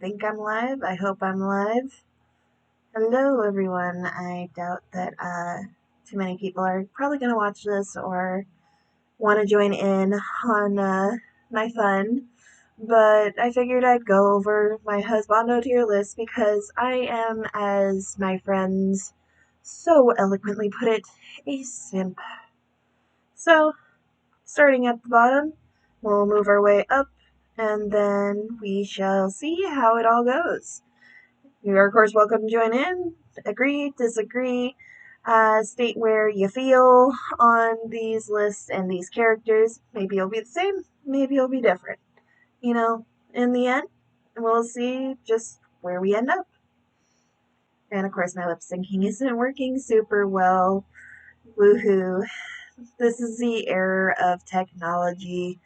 think I'm live. I hope I'm live. Hello, everyone. I doubt that too many people are probably going to watch this or want to join in on my fun, but I figured I'd go over my Husbando tier list because I am, as my friends so eloquently put it, a simp. So, starting at the bottom, we'll move our way up and then we shall see how it all goes. You are, of course, welcome to join in, agree, disagree, state where you feel on these lists and these characters. Maybe you'll be the same, maybe you'll be different. You know, in the end, we'll see just where we end up. And of course, my lip syncing isn't working super well. Woohoo. This is the era of technology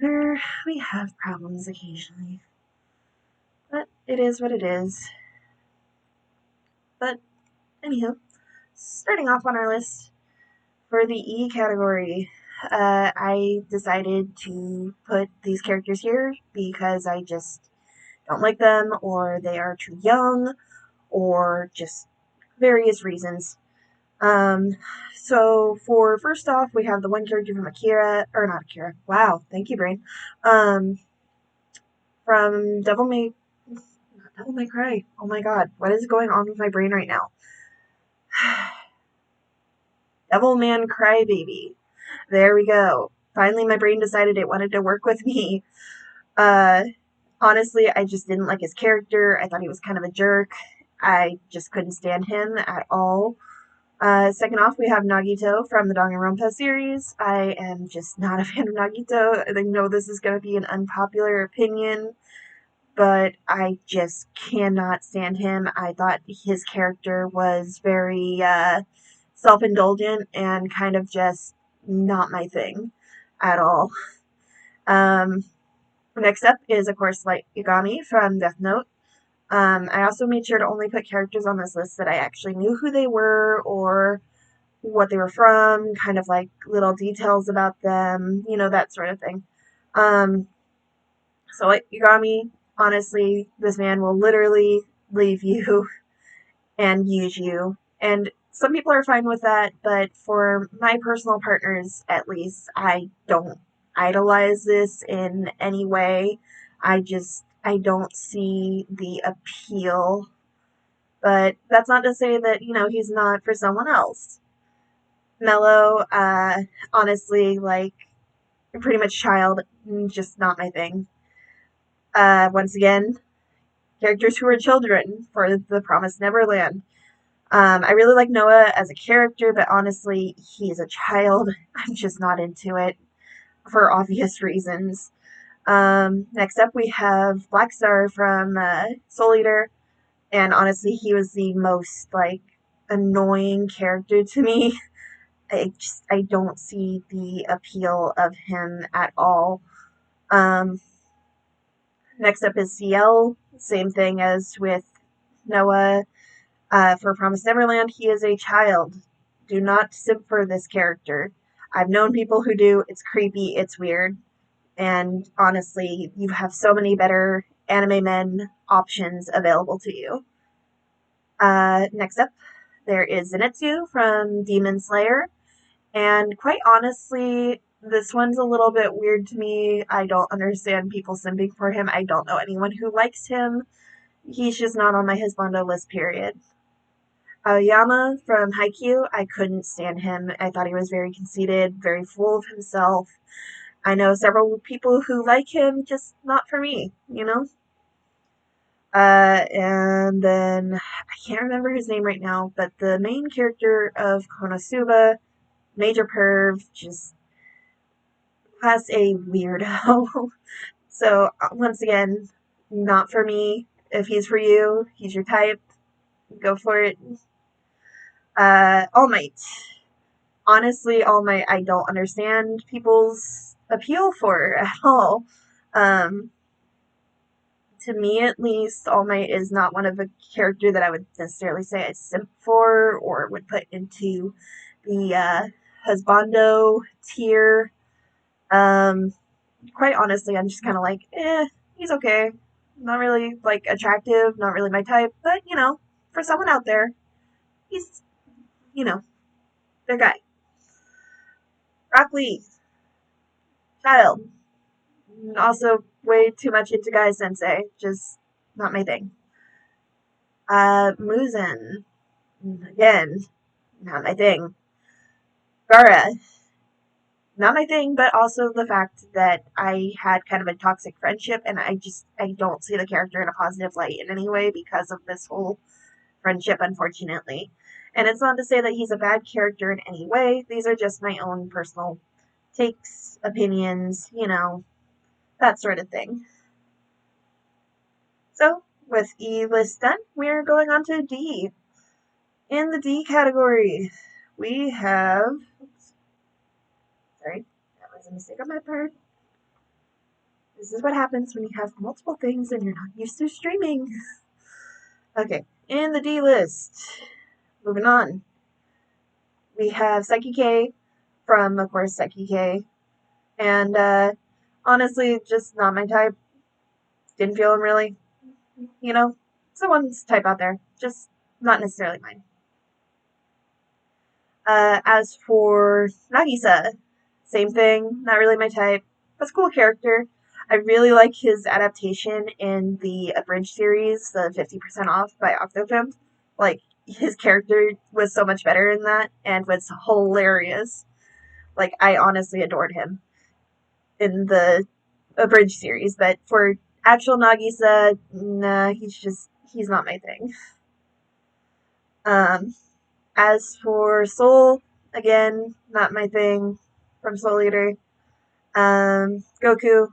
where we have problems occasionally. But it is what it is. But, anyhow, starting off on our list, for the E category, I decided to put these characters here because I just don't like them, or they are too young, or just various reasons. So for first off, we have the one character from Akira, or not Akira. Wow, thank you, brain. From Devil May Cry. Oh my God, what is going on with my brain right now? Devilman Crybaby. There we go. Finally, my brain decided it wanted to work with me. Uh, Honestly, I just didn't like his character. I thought he was kind of a jerk. I just couldn't stand him at all. Second off, we have Nagito from the Danganronpa series. I am just not a fan of Nagito. I know this is going to be an unpopular opinion, but I just cannot stand him. I thought his character was very self-indulgent and kind of just not my thing at all. Um, Next up is, of course, Light Yagami from Death Note. I also made sure to only put characters on this list that I actually knew who they were or what they were from, kind of like little details about them, that sort of thing. So Light Yagami, honestly, this man will literally leave you and use you. And some people are fine with that, but for my personal partners, at least, I don't idolize this in any way. I don't see the appeal. But that's not to say that, he's not for someone else. Mellow, honestly, like, pretty much child, just not my thing. Once again, characters who are children for The Promised Neverland. I really like Noah as a character, but honestly, he's a child. I'm just not into it for obvious reasons. Next up, we have Blackstar from Soul Eater, and honestly, he was the most like annoying character to me. I don't see the appeal of him at all. Um, Next up is CL. Same thing as with Noah. For Promised Neverland, he is a child. Do not simp for this character. I've known people who do. It's creepy. It's weird. And honestly, you have so many better anime men options available to you. Next up, there is Zenitsu from Demon Slayer. And quite honestly, this one's a little bit weird to me. I don't understand people simping for him. I don't know anyone who likes him. He's just not on my Husbando list, period. Aoyama from Haikyuu, I couldn't stand him. I thought he was very conceited, very full of himself. I know several people who like him, just not for me, And then, I can't remember his name right now, but the main character of Konosuba, Major Perv, just class A weirdo. So, once again, not for me. If he's for you, he's your type, go for it. All Might. Honestly, All Might, I don't understand people's appeal for at all. Um, to me, at least, All Might is not one of the character that I would necessarily say I simp for or would put into the Husbando tier. Quite honestly, I'm just kind of like, he's okay. not really, like, attractive, not really my type, but, for someone out there, he's, you know, their guy. Rock Lee, child. Also, way too much into Guy Sensei. Just not my thing. Muzen. Again, not my thing. Gara. Not my thing, but also the fact that I had kind of a toxic friendship, and I don't see the character in a positive light in any way because of this whole friendship, unfortunately. And it's not to say that he's a bad character in any way. These are just my own personal takes, opinions, that sort of thing. So, with E list done, we're going on to D. In the D category, we have. Oops, sorry, that was a mistake on my part. This is what happens when you have multiple things and you're not used to streaming. Okay, in the D list, moving on, we have Psyche K from, of course, Psyche K. And honestly, just not my type. Didn't feel him really. Someone's type out there. Just not necessarily mine. As for Nagisa, same thing. Not really my type. But a cool character. I really like his adaptation in the Abridged series, the 50% off by Octopimp. Like, his character was so much better in that and was hilarious. Like, I honestly adored him in the Abridged series, but for actual Nagisa, nah, he's not my thing. As for Soul, again, not my thing from Soul Eater. Goku,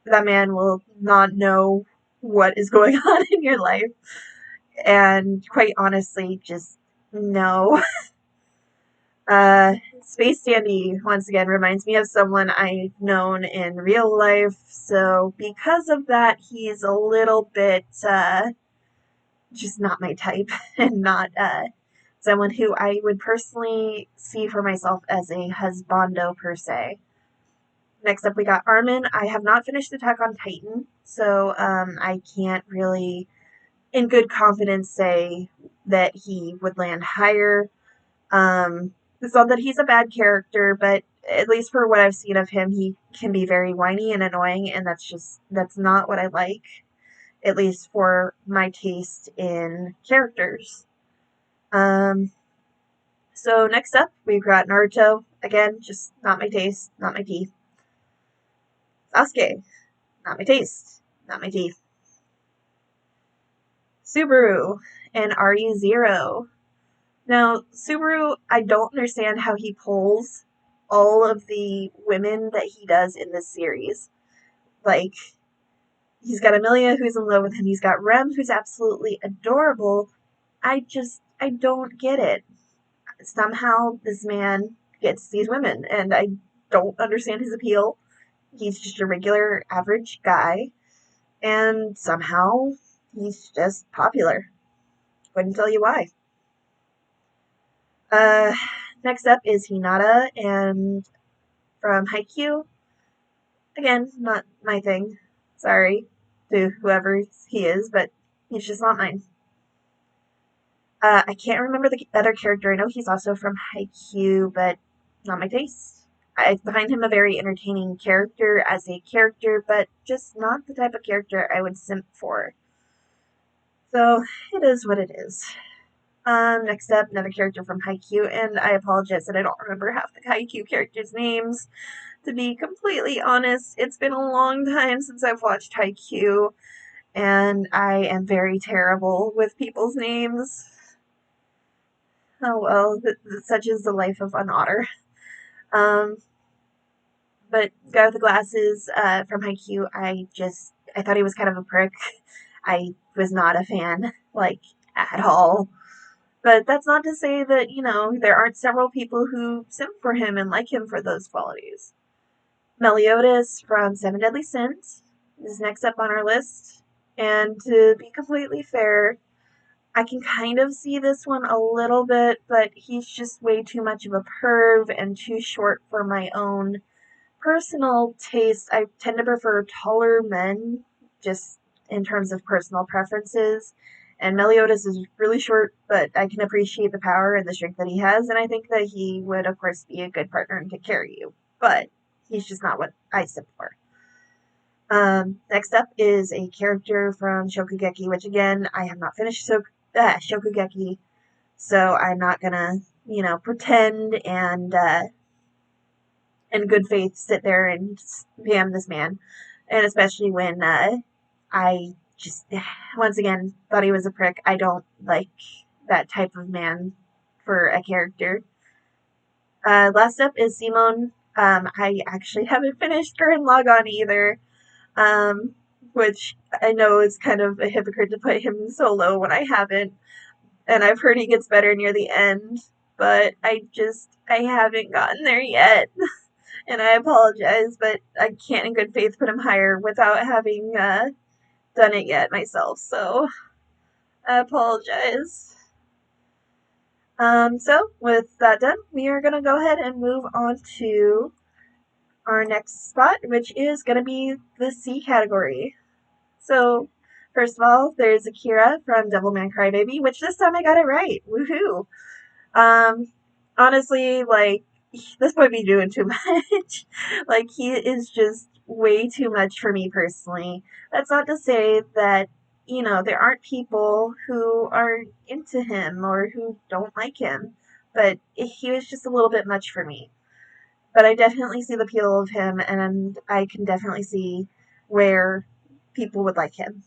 that man will not know what is going on in your life. And quite honestly, just no. Space Dandy, once again, reminds me of someone I've known in real life. So because of that, he's a little bit, just not my type and not, someone who I would personally see for myself as a husbando per se. Next up, we got Armin. I have not finished Attack on Titan, so I can't really, in good confidence, say that he would land higher. It's not that he's a bad character, but at least for what I've seen of him, he can be very whiny and annoying, and that's not what I like, at least for my taste in characters. So next up, we've got Naruto. Again, just not my taste, not my teeth. Sasuke, not my taste, not my teeth. Subaru and RE0. Now, Subaru, I don't understand how he pulls all of the women that he does in this series. Like, he's got Amelia who's in love with him, he's got Rem who's absolutely adorable. I don't get it. Somehow this man gets these women, and I don't understand his appeal. He's just a regular, average guy, and somehow he's just popular. Couldn't tell you why. Uh, Next up is Hinata, and from Haikyuu. Again, not my thing. Sorry to whoever he is, but he's just not mine. I can't remember the other character. I know he's also from Haikyuu, but not my taste. I find him a very entertaining character as a character, but just not the type of character I would simp for. So, it is what it is. Next up, another character from Haikyuu, and I apologize that I don't remember half the Haikyuu characters' names. To be completely honest, it's been a long time since I've watched Haikyuu, and I am very terrible with people's names. Oh well, such is the life of an otter. But guy with the glasses from Haikyuu, I thought he was kind of a prick. I was not a fan, like, at all. But that's not to say that, there aren't several people who simp for him and like him for those qualities. Meliodas from Seven Deadly Sins is next up on our list. And to be completely fair, I can kind of see this one a little bit, but he's just way too much of a perv and too short for my own personal taste. I tend to prefer taller men, just in terms of personal preferences. And Meliodas is really short, but I can appreciate the power and the strength that he has, and I think that he would, of course, be a good partner and could carry you. But he's just not what I sip for. Next up is a character from Shokugeki, which again, I have not finished Shokugeki, so I'm not gonna, pretend and in good faith sit there and spam this man. And especially when I just, once again, thought he was a prick. I don't like that type of man for a character. Last up is Simone. I actually haven't finished Gurren Lagann either, um, which I know is kind of a hypocrite to put him so low when I haven't. And I've heard he gets better near the end, but I haven't gotten there yet. And I apologize, but I can't in good faith put him higher without having done it yet myself, so I apologize. So, with that done, we are going to go ahead and move on to our next spot, which is going to be the C category. So, first of all, there's Akira from Devilman Crybaby, which this time I got it right. Woohoo! Um, honestly, like, this boy be doing too much. Like, he is just way too much for me personally. That's not to say that, there aren't people who are into him or who don't like him, but he was just a little bit much for me. But I definitely see the appeal of him, and I can definitely see where people would like him.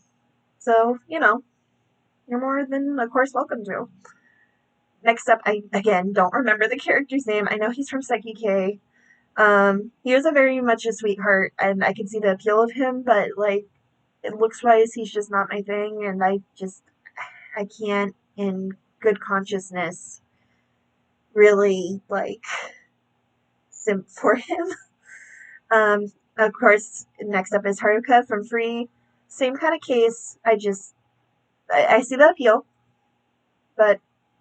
So, you're more than, of course, welcome to. Next up, I again don't remember the character's name. I know he's from Seki K. He was a very much a sweetheart, and I can see the appeal of him, but like, it looks wise, he's just not my thing, and I can't, in good consciousness, really like simp for him. Of course, next up is Haruka from Free. Same kind of case. I see the appeal, but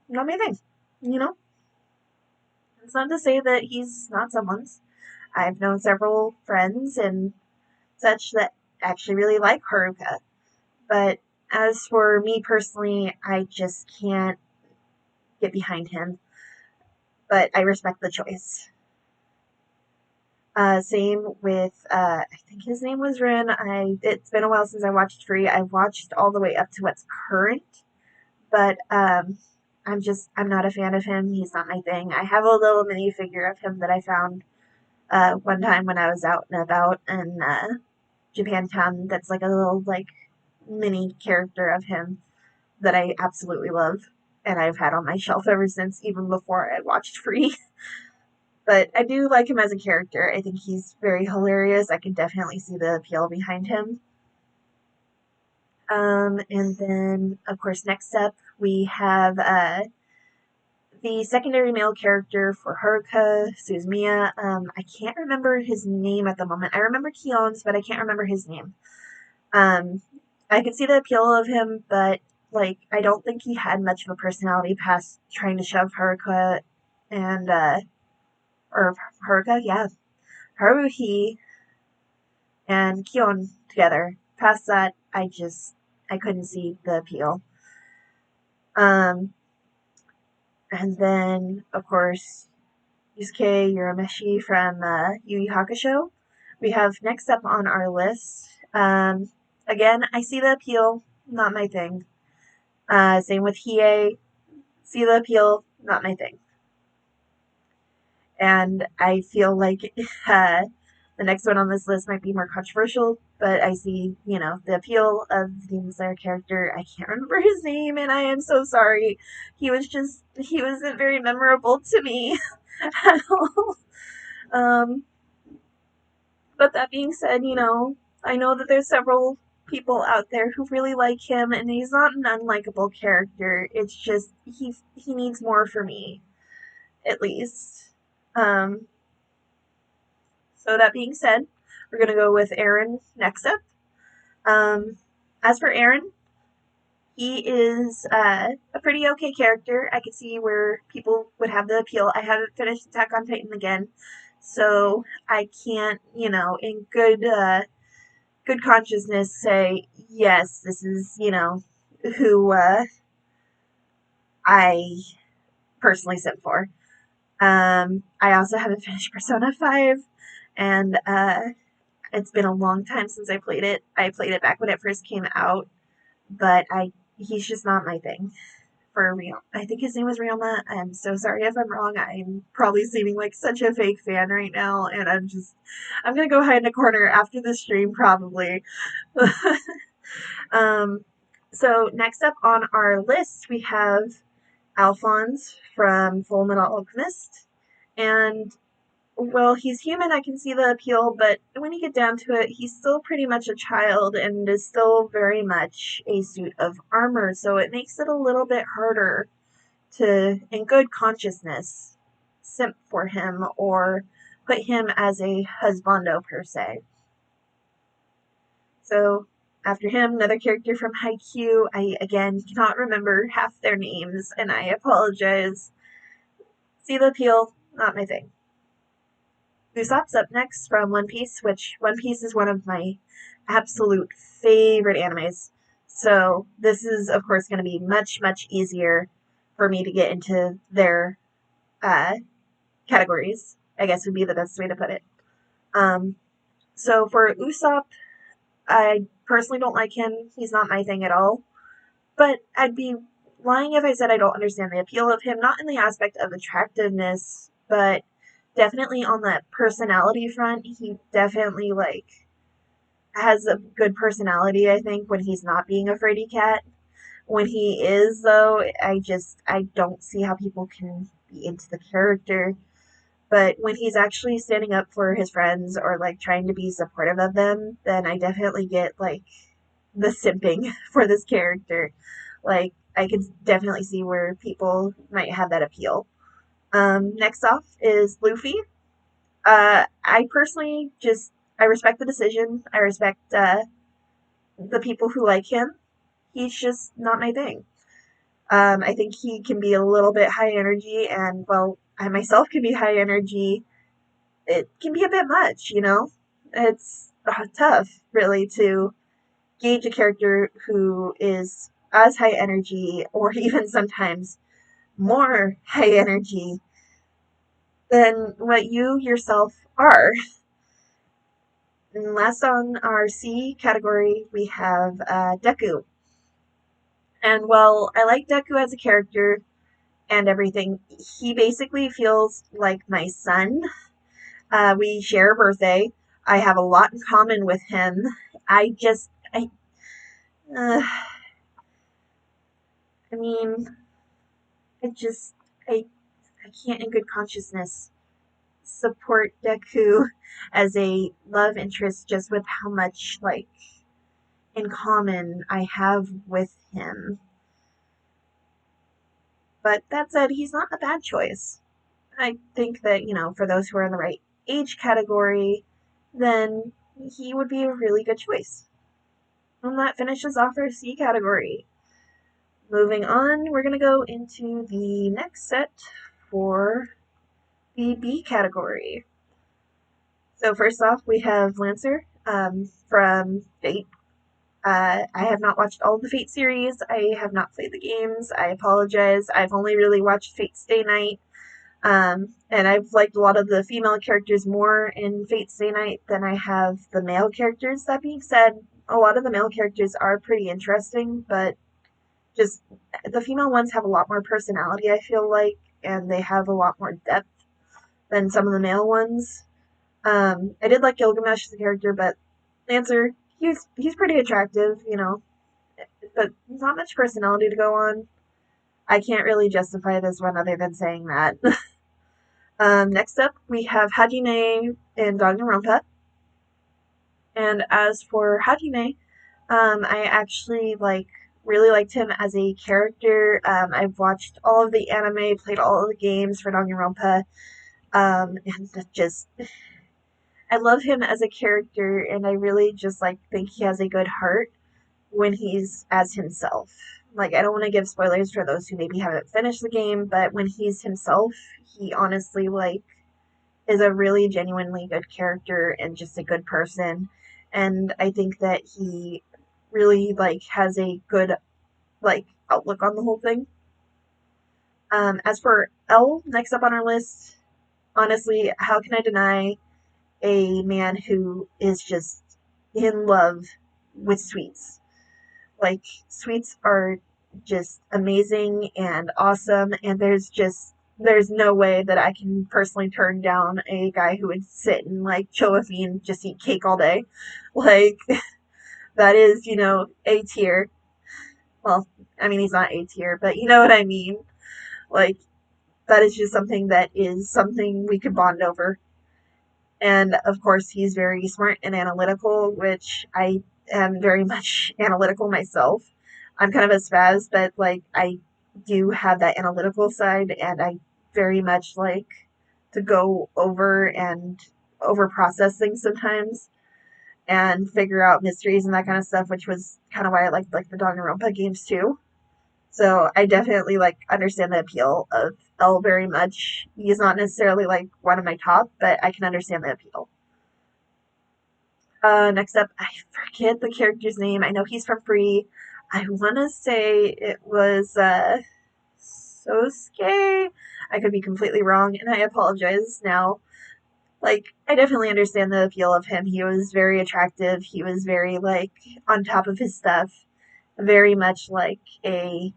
not my thing. You know, it's not to say that he's not someone's. I've known several friends and such that actually really like Haruka. But as for me personally, I just can't get behind him. But I respect the choice. Same with, I think his name was Rin. It's been a while since I watched Free. I watched all the way up to what's current, but I'm not a fan of him. He's not my thing. I have a little mini figure of him that I found one time when I was out and about in Japantown. That's like a little like mini character of him that I absolutely love, and I've had on my shelf ever since, even before I watched Free. But I do like him as a character. I think he's very hilarious. I can definitely see the appeal behind him. And then, of course, next up we have the secondary male character for Haruka, Suzumiya. I can't remember his name at the moment. I remember Kion's, but I can't remember his name. I can see the appeal of him, but like, I don't think he had much of a personality past trying to shove Haruka and or Haruka, yeah, Haruhi and Kion together. Past that, I couldn't see the appeal. And then, of course, Yusuke Urameshi from Yu Yu Hakusho. We have next up on our list. Again, I see the appeal, not my thing. Same with Hiei. See the appeal, not my thing. And I feel like the next one on this list might be more controversial, but I see, the appeal of the Demon Slayer character. I can't remember his name, and I am so sorry. He wasn't very memorable to me at all. But that being said, I know that there's several people out there who really like him, and he's not an unlikable character. It's just, he needs more for me, at least. Um, So that being said, we're going to go with Aaron next up. Um, as for Aaron, he is a pretty okay character. I could see where people would have the appeal. I haven't finished Attack on Titan again, so I can't, in good good consciousness say, yes, this is, who I personally sit for. I also haven't finished Persona 5, and it's been a long time since I played it. I played it back when it first came out, but he's just not my thing for real. I think his name was Ryoma. I'm so sorry if I'm wrong. I'm probably seeming like such a fake fan right now, and I'm gonna go hide in a corner after the stream probably. um, so next up on our list we have Alphonse from Full Metal Alchemist, and well, he's human, I can see the appeal, but when you get down to it, he's still pretty much a child and is still very much a suit of armor, so it makes it a little bit harder to, in good consciousness, simp for him or put him as a husbando per se. So, after him, another character from Haikyuu. I, again, cannot remember half their names, and I apologize. See the appeal, not my thing. Usopp's up next from One Piece, which One Piece is one of my absolute favorite animes. So this is, of course, going to be much, much easier for me to get into their uh, categories, I guess would be the best way to put it. Um, so for Usopp, I personally don't like him. He's not my thing at all. But I'd be lying if I said I don't understand the appeal of him, not in the aspect of attractiveness, but definitely on that personality front. He definitely has a good personality, I think, when he's not being a fraidy cat. When he is, though, I don't see how people can be into the character. But when he's actually standing up for his friends or like trying to be supportive of them, then I definitely get like the simping for this character. Like I could definitely see where people might have that appeal. Next off is Luffy. I personally I respect the decision. I respect the people who like him. He's just not my thing. I think he can be a little bit high energy, and well, I myself can be high energy. It can be a bit much, you know? It's tough, really, to gauge a character who is as high energy, or even sometimes more high energy than what you yourself are. And last on our C category, we have Deku. And while I like Deku as a character and everything, he basically feels like my son. We share a birthday. I have a lot in common with him. Uh, I mean, I just, I, I can't in good consciousness support Deku as a love interest just with how much, like, in common I have with him. But that said, he's not a bad choice. I think that, for those who are in the right age category, then he would be a really good choice. And that finishes off our C category. Moving on, we're going to go into the next set for the B category. So first off, we have Lancer from Fate. I have not watched all of the Fate series. I have not played the games. I apologize. I've only really watched Fate Stay Night. And I've liked a lot of the female characters more in Fate Stay Night than I have the male characters. That being said, a lot of the male characters are pretty interesting, but just the female ones have a lot more personality, I feel like, and they have a lot more depth than some of the male ones. I did like Gilgamesh as a character, but Lancer, he's pretty attractive, but not much personality to go on. I can't really justify this one other than saying that. Next up, we have Hajime in Danganronpa. And as for Hajime, I actually really liked him as a character. I've watched all of the anime, played all of the games for Danganronpa, and just I love him as a character, and I really just think he has a good heart when he's as himself. Like I don't want to give spoilers for those who maybe haven't finished the game, but when he's himself, he honestly is a really genuinely good character and just a good person. and I think that he really like has a good like outlook on the whole thing. As for L, next up on our list, honestly, how can I deny a man who is just in love with sweets? Like, sweets are just amazing and awesome, and there's no way that I can personally turn down a guy who would sit and like chill with me and just eat cake all day. Like, that is, A tier. Well, I mean, he's not A tier, but you know what I mean. Like, that is just something that is something we could bond over. And of course, he's very smart and analytical, which I am very much analytical myself. I'm kind of a spaz, but like I do have that analytical side, and I very much like to go over and over process things sometimes and figure out mysteries and that kind of stuff, which was kind of why I like the Danganronpa games too. So I definitely like understand the appeal of L very much. He's not necessarily like one of my top, but I can understand the appeal. Next up, I forget the character's name. I know he's from Free. I want to say it was Sosuke. I could be completely wrong, and I apologize now. Like, I definitely understand the appeal of him. He was very attractive. He was very, like, on top of his stuff. Very much like a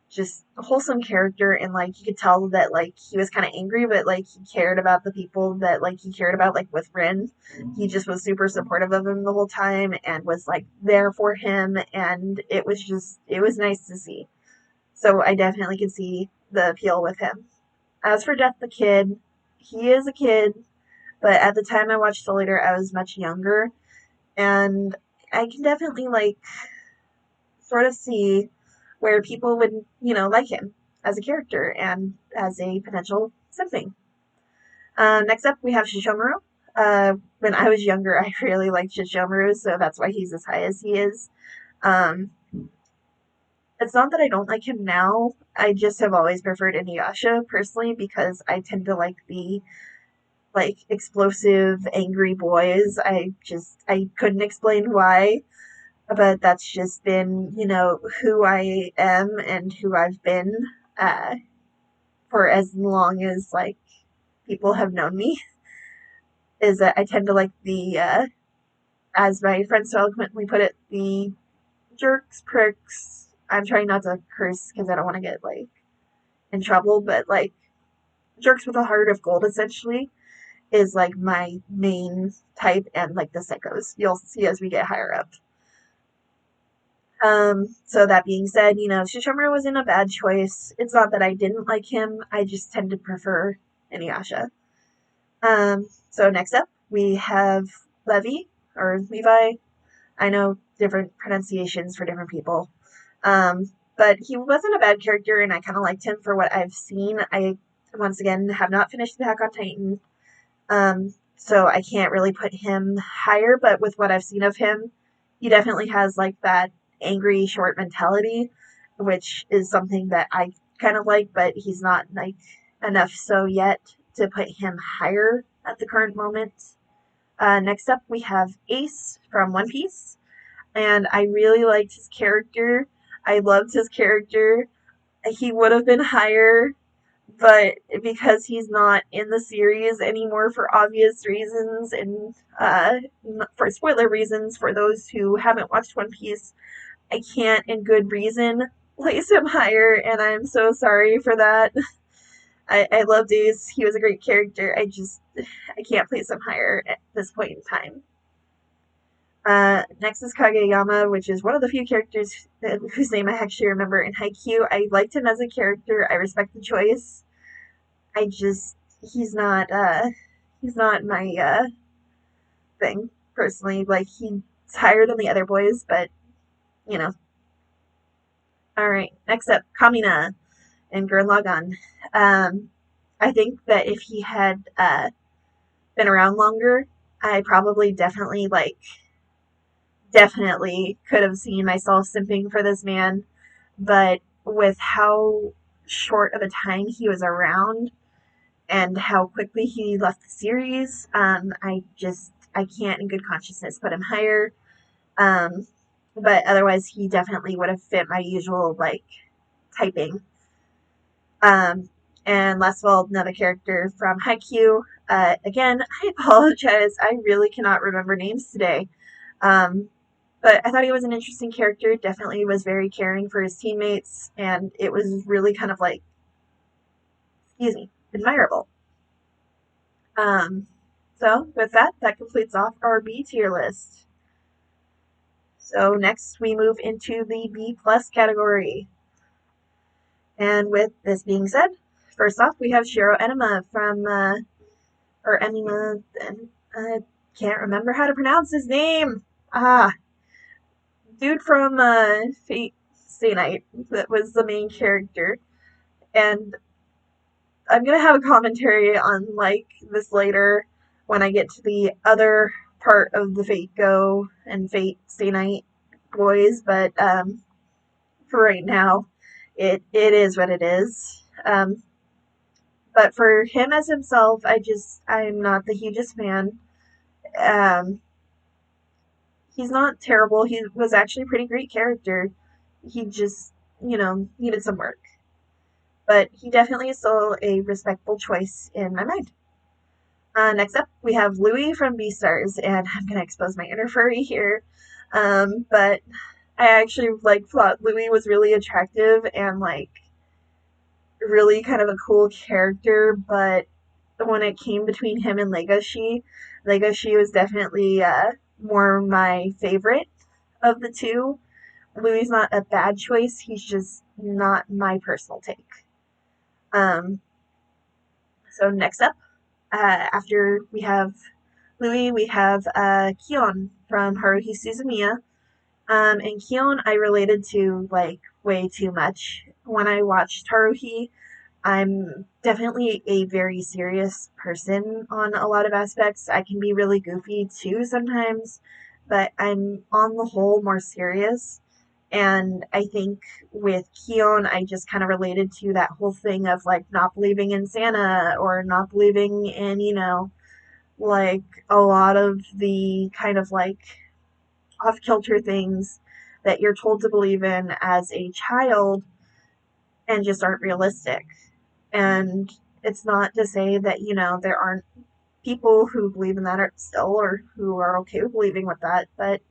just wholesome character, and like you could tell that like he was kind of angry, but like he cared about the people that like he cared about, like with Rin. He just was super supportive of him the whole time and was like there for him, and it was nice to see. So I definitely can see the appeal with him. As for Death the Kid, he is a kid, but at the time I watched Soul Eater I was much younger, and I can definitely like sort of see where people would, like him as a character and as a potential sibling. Next up, we have Shishomaru. When I was younger, I really liked Shishomaru, so that's why he's as high as he is. Um, it's not that I don't like him now. I just have always preferred Inuyasha personally because I tend to like the like explosive, angry boys. I couldn't explain why, but that's just been, who I am and who I've been uh, for as long as like people have known me. Is that I tend to like the, as my friend so eloquently put it, the jerks, pricks. I'm trying not to curse because I don't want to get like in trouble, but like jerks with a heart of gold essentially is like my main type, and like the sickos you'll see as we get higher up. So that being said, Shishomaru wasn't a bad choice. It's not that I didn't like him, I just tend to prefer Inuyasha. So next up, we have Levi, or Levi. I know different pronunciations for different people. But he wasn't a bad character, and I kind of liked him for what I've seen. I, once again, have not finished Attack on Titan. So I can't really put him higher, but with what I've seen of him, he definitely has like that angry short mentality, which is something that I kind of like, but he's not like enough so yet to put him higher at the current moment. Next up, we have Ace from One Piece, and I really liked his character. I loved his character. He would have been higher, but because he's not in the series anymore for obvious reasons and for spoiler reasons for those who haven't watched One Piece, I can't, in good reason, place him higher, and I'm so sorry for that. I loved Ace. He was a great character. I can't place him higher at this point in time. Next is Kageyama, which is one of the few characters whose name I actually remember in Haikyuu. I liked him as a character. I respect the choice. I just he's not my thing personally. Like he's higher than the other boys, but you know. All right, next up, Kamina and Gurren Lagann. Um, I think that if he had been around longer, I probably definitely could have seen myself simping for this man. But with how short of a time he was around and how quickly he left the series, I can't in good consciousness put him higher. But otherwise, he definitely would have fit my usual, like, typing. Um, and last of all, another character from Haikyuu. Again, I apologize. I really cannot remember names today. Um, but I thought he was an interesting character. Definitely was very caring for his teammates, and it was really kind of like, excuse me, admirable. Um, so with that, that completes off our B tier list. So next we move into the B plus category. And with this being said, first off we have Shiro Enema from or Enema, I can't remember how to pronounce his name. Ah, dude from Fate Stay Night that was the main character. And I'm gonna have a commentary on like this later when I get to the other part of the Fate Go and Fate Stay Night boys, but for right now, it is what it is. But for him as himself, I'm not the hugest fan. Um, he's not terrible. He was actually a pretty great character. He just, needed some work. But he definitely is still a respectable choice in my mind. Next up, we have Louis from Beastars, and I'm gonna expose my inner furry here. But I actually like thought Louis was really attractive and like really kind of a cool character, but when it came between him and Legoshi was definitely more my favorite of the two. Louis is not a bad choice, he's just not my personal take. Um, so next up, after we have Louis, we have Kion from Haruhi Suzumiya. And Kion I related to like way too much when I watched Haruhi. I'm definitely a very serious person on a lot of aspects. I can be really goofy too sometimes, but I'm on the whole more serious. And I think with Keon, I just kind of related to that whole thing of like not believing in Santa or not believing in, like a lot of the kind of like off kilter things that you're told to believe in as a child and just aren't realistic. And it's not to say that, there aren't people who believe in that still or who are okay with believing with that, but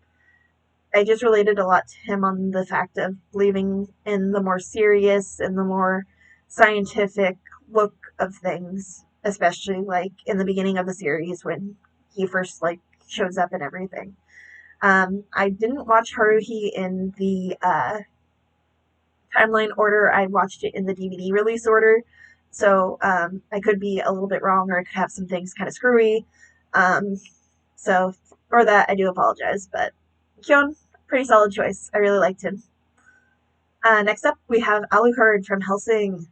I just related a lot to him on the fact of believing in the more serious and the more scientific look of things, especially like in the beginning of the series when he first like shows up and everything. I didn't watch Haruhi in the timeline order. I watched it in the DVD release order. So I could be a little bit wrong or I could have some things kind of screwy. Um, so for that, I do apologize. But Kyon, pretty solid choice. I really liked him. Next up, we have Alucard from Hellsing.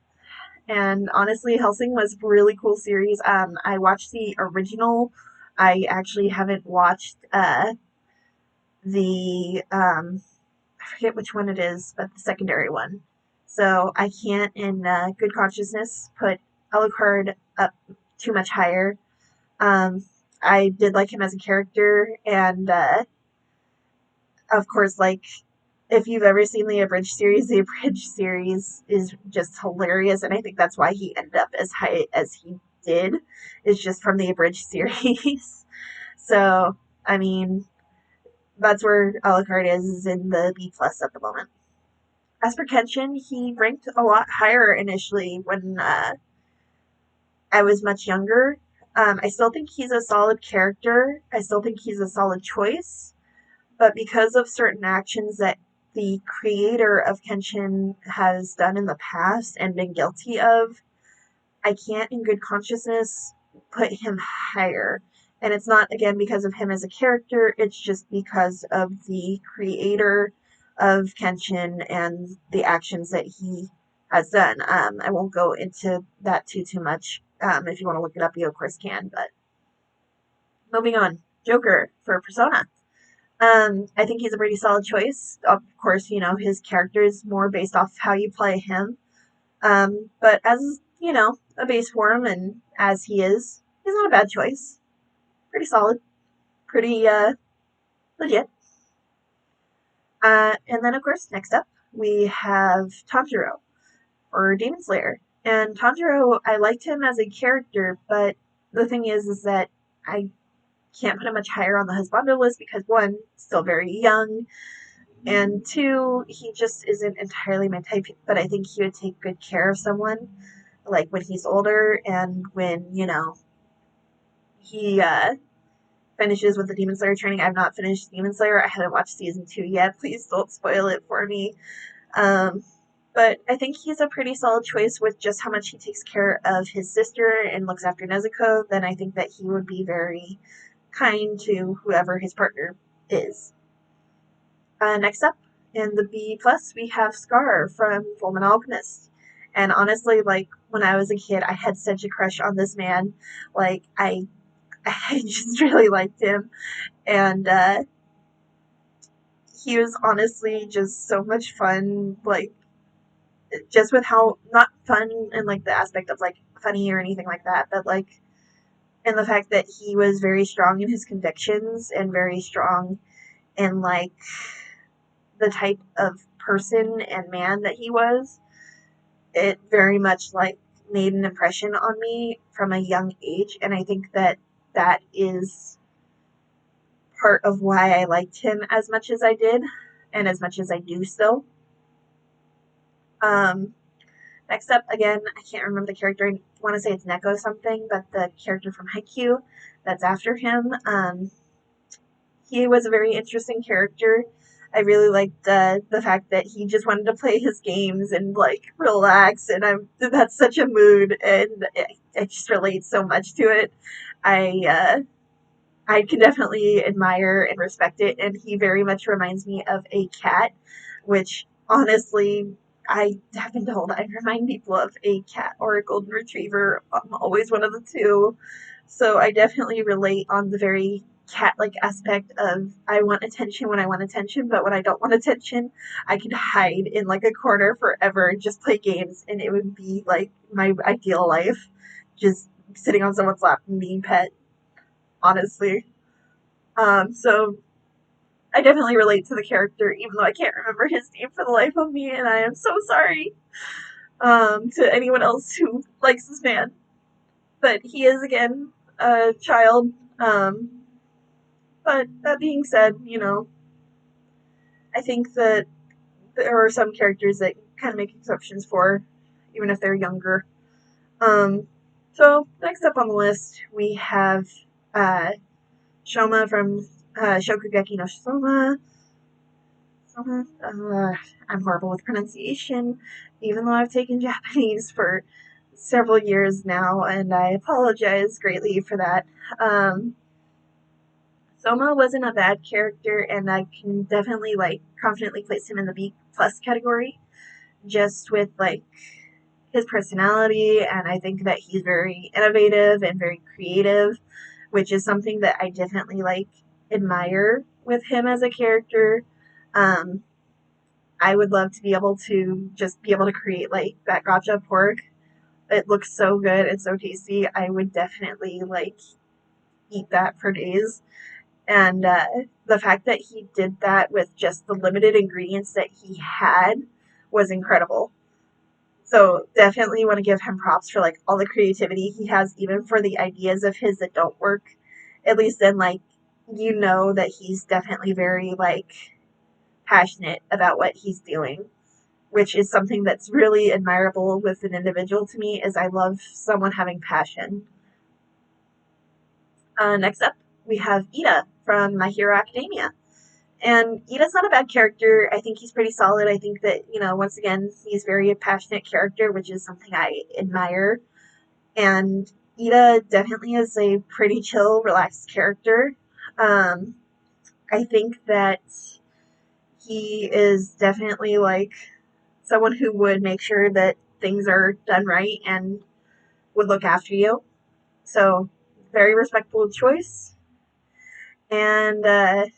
And honestly, Hellsing was a really cool series. I watched the original. I actually haven't watched the I forget which one it is, but the secondary one. So I can't, in good consciousness, put Alucard up too much higher. Um, I did like him as a character, and of course, like if you've ever seen the abridged series is just hilarious, and I think that's why he ended up as high as he did, is just from the abridged series. So, I mean, that's where Alucard is in the B plus at the moment. As for Kenshin, he ranked a lot higher initially when I was much younger. I still think he's a solid character. I still think he's a solid choice. But because of certain actions that the creator of Kenshin has done in the past and been guilty of, I can't, in good consciousness, put him higher. And it's not, again, because of him as a character, it's just because of the creator of Kenshin and the actions that he has done. I won't go into that too much. If you want to look it up, you of course can. But moving on, Joker for Persona. I think he's a pretty solid choice. Of course, his character is more based off how you play him. But as, a base form and as he is, he's not a bad choice. Pretty solid. pretty legit. And then, of course, next up, we have Tanjiro, or Demon Slayer. And Tanjiro, I liked him as a character, but the thing is that I can't put him much higher on the Husbando list because one, still very young, and two, he just isn't entirely my type. But I think he would take good care of someone, like when he's older and when he finishes with the Demon Slayer training. I've not finished Demon Slayer. I haven't watched season 2 yet. Please don't spoil it for me. Um, but I think he's a pretty solid choice with just how much he takes care of his sister and looks after Nezuko. Then I think that he would be very kind to whoever his partner is. Next up, in the B plus, we have Scar from Fullmetal Alchemist. And honestly, like when I was a kid, I had such a crush on this man. Like I just really liked him, and he was honestly just so much fun. Like just with how not fun in like the aspect of like funny or anything like that, but like in the fact that he was very strong in his convictions and very strong in like the type of person and man that he was. It very much like made an impression on me from a young age, and I think that that is part of why I liked him as much as I did and as much as I do still. Um, Next up, again, I can't remember the character. I want to say it's Neko something, but the character from Haikyuu that's after him, he was a very interesting character. I really liked the fact that he just wanted to play his games and like relax, and that's such a mood, and I just relate so much to it. I I can definitely admire and respect it, and he very much reminds me of a cat, which honestly, I have been told I remind people of a cat or a golden retriever. I'm always one of the two. So I definitely relate on the very cat like aspect of I want attention when I want attention, but when I don't want attention, I could hide in like a corner forever and just play games, and it would be like my ideal life. Just sitting on someone's lap and being pet, honestly. So I definitely relate to the character, even though I can't remember his name for the life of me, and I am so sorry to anyone else who likes this man. But he is, again, a child. But that being said, I think that there are some characters that kind of make exceptions for, even if they're younger. Um, so, next up on the list, we have uh, Shoma from Shokugeki no Soma. I'm horrible with pronunciation, even though I've taken Japanese for several years now, and I apologize greatly for that. Soma wasn't a bad character, and I can definitely like confidently place him in the B plus category, just with like his personality, and I think that he's very innovative and very creative, which is something that I definitely like admire with him as a character. Um, I would love to be able to just be able to create like that gotcha pork. It looks so good and so tasty. I would definitely like eat that for days. And the fact that he did that with just the limited ingredients that he had was incredible. So definitely want to give him props for like all the creativity he has, even for the ideas of his that don't work. At least then, like that he's definitely very like passionate about what he's doing, which is something that's really admirable with an individual to me, is I love someone having passion. Next up, we have Ida from My Hero Academia. And Ida's not a bad character. I think he's pretty solid. I think that, once again, he's very a passionate character, which is something I admire. And Ida definitely is a pretty chill, relaxed character. Um, I think that he is definitely like someone who would make sure that things are done right and would look after you. So, very respectful choice. And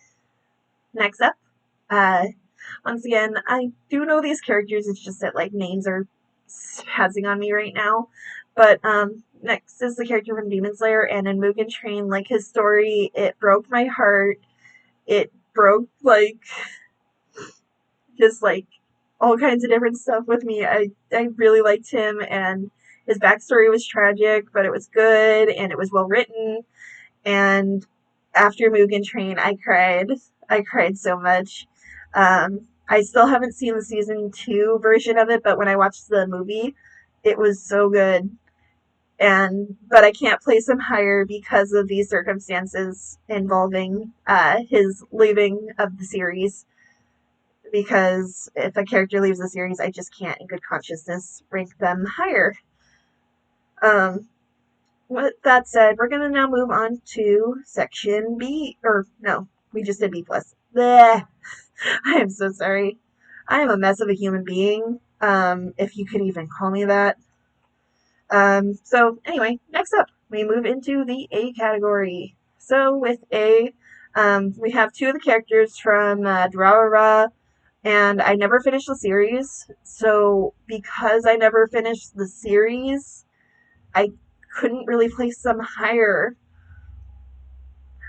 next up, uh, once again, I do know these characters. It's just that like names are spazzing on me right now. But next is the character from Demon Slayer, and in Mugen Train, like, his story, it broke my heart. It broke, like, just, like, all kinds of different stuff with me. I really liked him, and his backstory was tragic, but it was good, and it was well written, and after Mugen Train, I cried. I cried so much. I still haven't seen the season 2 version of it, but when I watched the movie, it was so good. But I can't place him higher because of these circumstances involving his leaving of the series. Because if a character leaves the series, I just can't, in good consciousness, rank them higher. Um, with that said, we're gonna now move on to section B, or no, we just did B plus. Bleh. I am so sorry. I am a mess of a human being, if you could even call me that. So anyway, next up, we move into the A category. So with A, we have two of the characters from Durarara, and I never finished the series. So because I never finished the series, I couldn't really place them higher.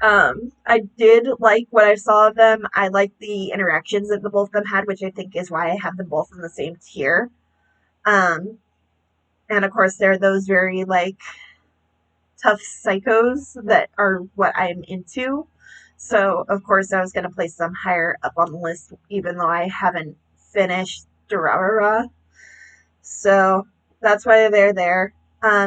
I did like what I saw of them. I liked the interactions that the both of them had, which I think is why I have them both in the same tier. Um, and of course, there are those very like tough psychos that are what I'm into. So of course, I was going to place them higher up on the list, even though I haven't finished Durarara. So that's why they're there.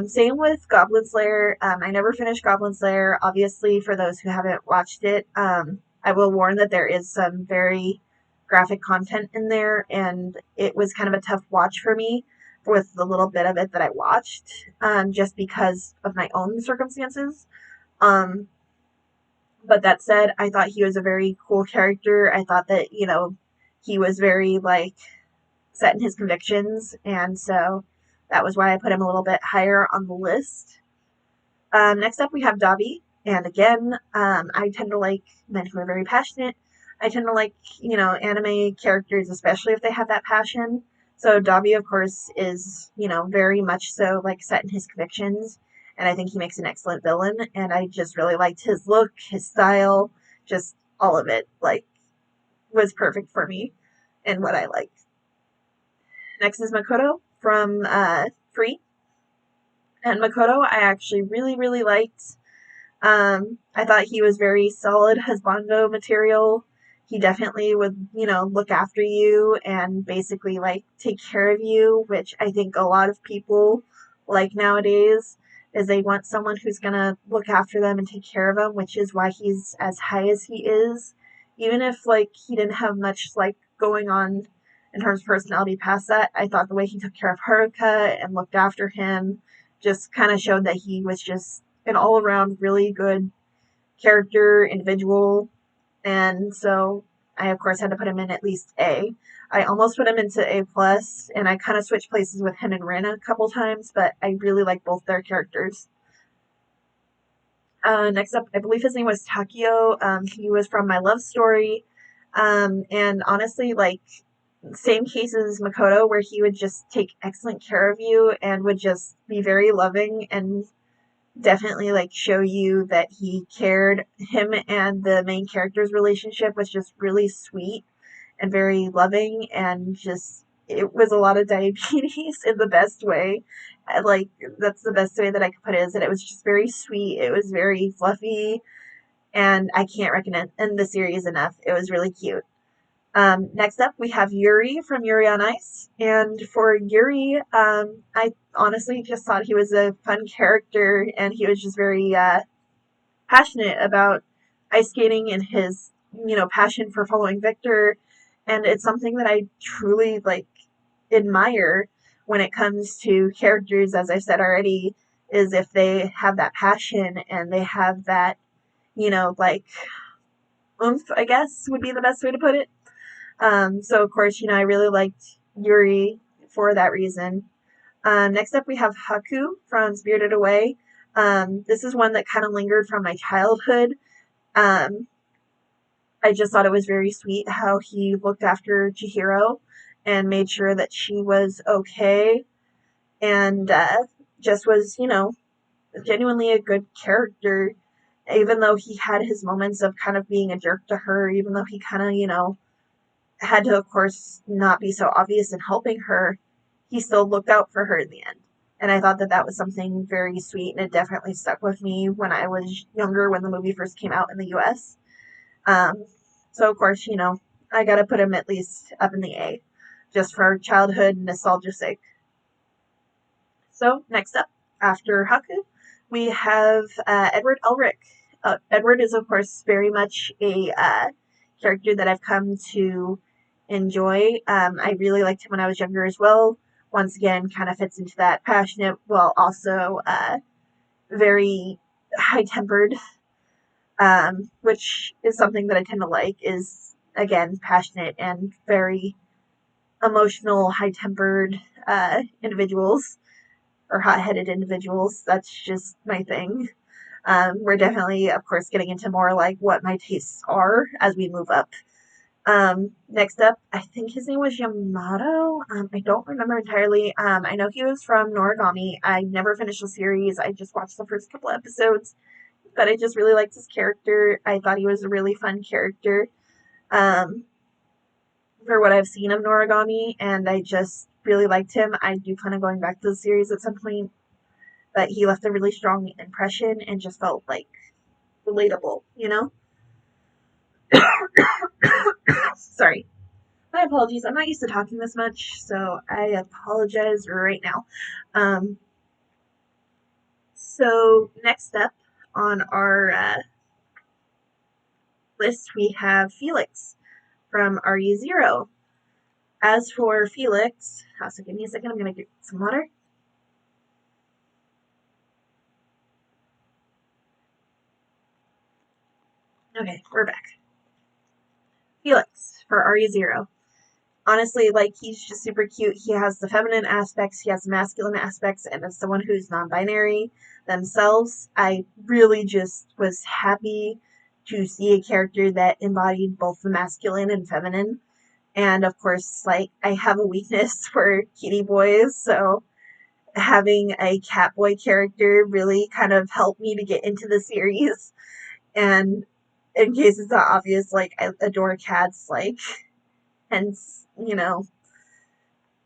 Same with Goblin Slayer. I never finished Goblin Slayer. Obviously, for those who haven't watched it, I will warn that there is some very graphic content in there, and it was kind of a tough watch for me with the little bit of it that I watched, just because of my own circumstances. Um, but that said, I thought he was a very cool character. I thought that, he was very, like, set in his convictions, and so that was why I put him a little bit higher on the list. Next up, we have Dabi, and again, I tend to like men who are very passionate. I tend to like, anime characters, especially if they have that passion. So Dabi, of course, is, very much so like set in his convictions, and I think he makes an excellent villain, and I just really liked his look, his style, just all of it, like, was perfect for me and what I like. Next is Makoto from Free. And Makoto, I actually really, really liked. I thought he was very solid husbando material. He definitely would, look after you and basically, like, take care of you, which I think a lot of people like nowadays, is they want someone who's gonna look after them and take care of them, which is why he's as high as he is. Even if, like, he didn't have much, like, going on in terms of personality past that, I thought the way he took care of Haruka and looked after him just kind of showed that he was just an all around really good character, individual, and so I of course had to put him in at least A. I almost put him into A plus, and I kind of switched places with him and Rin a couple times, but I really like both their characters. Next up, I believe his name was Takio. He was from My Love Story, and honestly, like, same case as Makoto, where he would just take excellent care of you and would just be very loving and definitely like show you that he cared. Him and the main character's relationship was just really sweet and very loving, and just it was a lot of diabetes in the best way. Like, that's the best way that I could put it, is that it was just very sweet. It was very fluffy, and I can't recommend the series enough. It was really cute. Next up, we have Yuri from Yuri on Ice. And for Yuri, I honestly just thought he was a fun character, and he was just very passionate about ice skating and his, passion for following Victor. And it's something that I truly, like, admire when it comes to characters, as I said already, is if they have that passion and they have that, like, oomph, I guess would be the best way to put it. So of course, I really liked Yuri for that reason. Next up, we have Haku from Spirited Away. This is one that kind of lingered from my childhood. Um, I just thought it was very sweet how he looked after Chihiro and made sure that she was okay, and just was, genuinely a good character, even though he had his moments of kind of being a jerk to her, even though he kind of, had to, of course, not be so obvious in helping her, he still looked out for her in the end. And I thought that that was something very sweet, and it definitely stuck with me when I was younger, when the movie first came out in the US. Um, so, of course, I gotta put him at least up in the A, just for childhood nostalgia's sake. So, next up, after Haku, we have Edward Elric. Edward is, of course, very much a character that I've come to enjoy. I really liked him when I was younger as well. Once again, kind of fits into that passionate, while also very high tempered, which is something that I tend to like, is, again, passionate and very emotional, high tempered individuals, or hot-headed individuals. That's just my thing. We're definitely, of course, getting into more like what my tastes are as we move up. Next up, I think his name was Yamato. I don't remember entirely. I know he was from Noragami. I never finished the series. I just watched the first couple episodes, but I just really liked his character. I thought he was a really fun character. Um, for what I've seen of Noragami, and I just really liked him. I do plan on going back to the series at some point, but he left a really strong impression and just felt like relatable, Sorry. My apologies. I'm not used to talking this much, so I apologize right now. Um, so, next up on our list, we have Felix from RE0. As for Felix, also give me a second, I'm going to get some water. Okay, we're back. Felix for RE0. Honestly, like, he's just super cute. He has the feminine aspects, he has the masculine aspects, and as someone who's non-binary themselves, I really just was happy to see a character that embodied both the masculine and feminine. And of course, like, I have a weakness for kitty boys, so having a cat boy character really kind of helped me to get into the series. And in case it's not obvious, like, I adore cats, like, hence,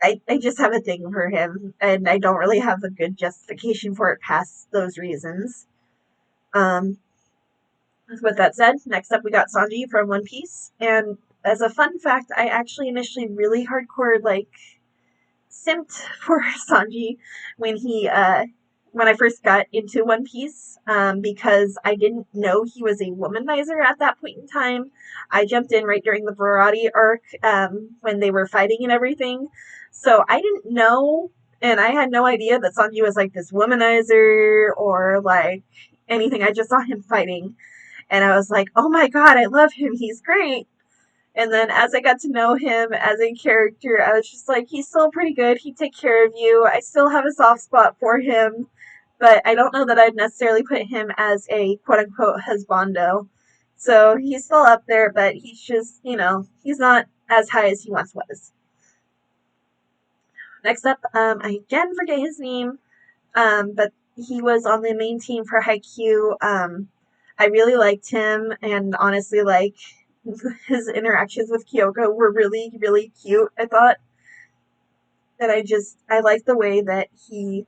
I just have a thing for him, and I don't really have a good justification for it past those reasons. Um, with that said, next up we got Sanji from One Piece, and as a fun fact, I actually initially really hardcore, like, simped for Sanji when he when I first got into One Piece, because I didn't know he was a womanizer at that point in time. I jumped in right during the Barati arc, when they were fighting and everything, so I didn't know, and I had no idea that Sanji was like this womanizer or like anything. I just saw him fighting, and I was like, oh my god, I love him. He's great. And then as I got to know him as a character, I was just like, he's still pretty good. He'd take care of you. I still have a soft spot for him. But I don't know that I'd necessarily put him as a quote unquote husbando. So he's still up there, but he's just, he's not as high as he once was. Next up, I again forget his name, but he was on the main team for Haikyuu. I really liked him, and honestly, like, his interactions with Kyoko were really, really cute, I thought. And I liked the way that he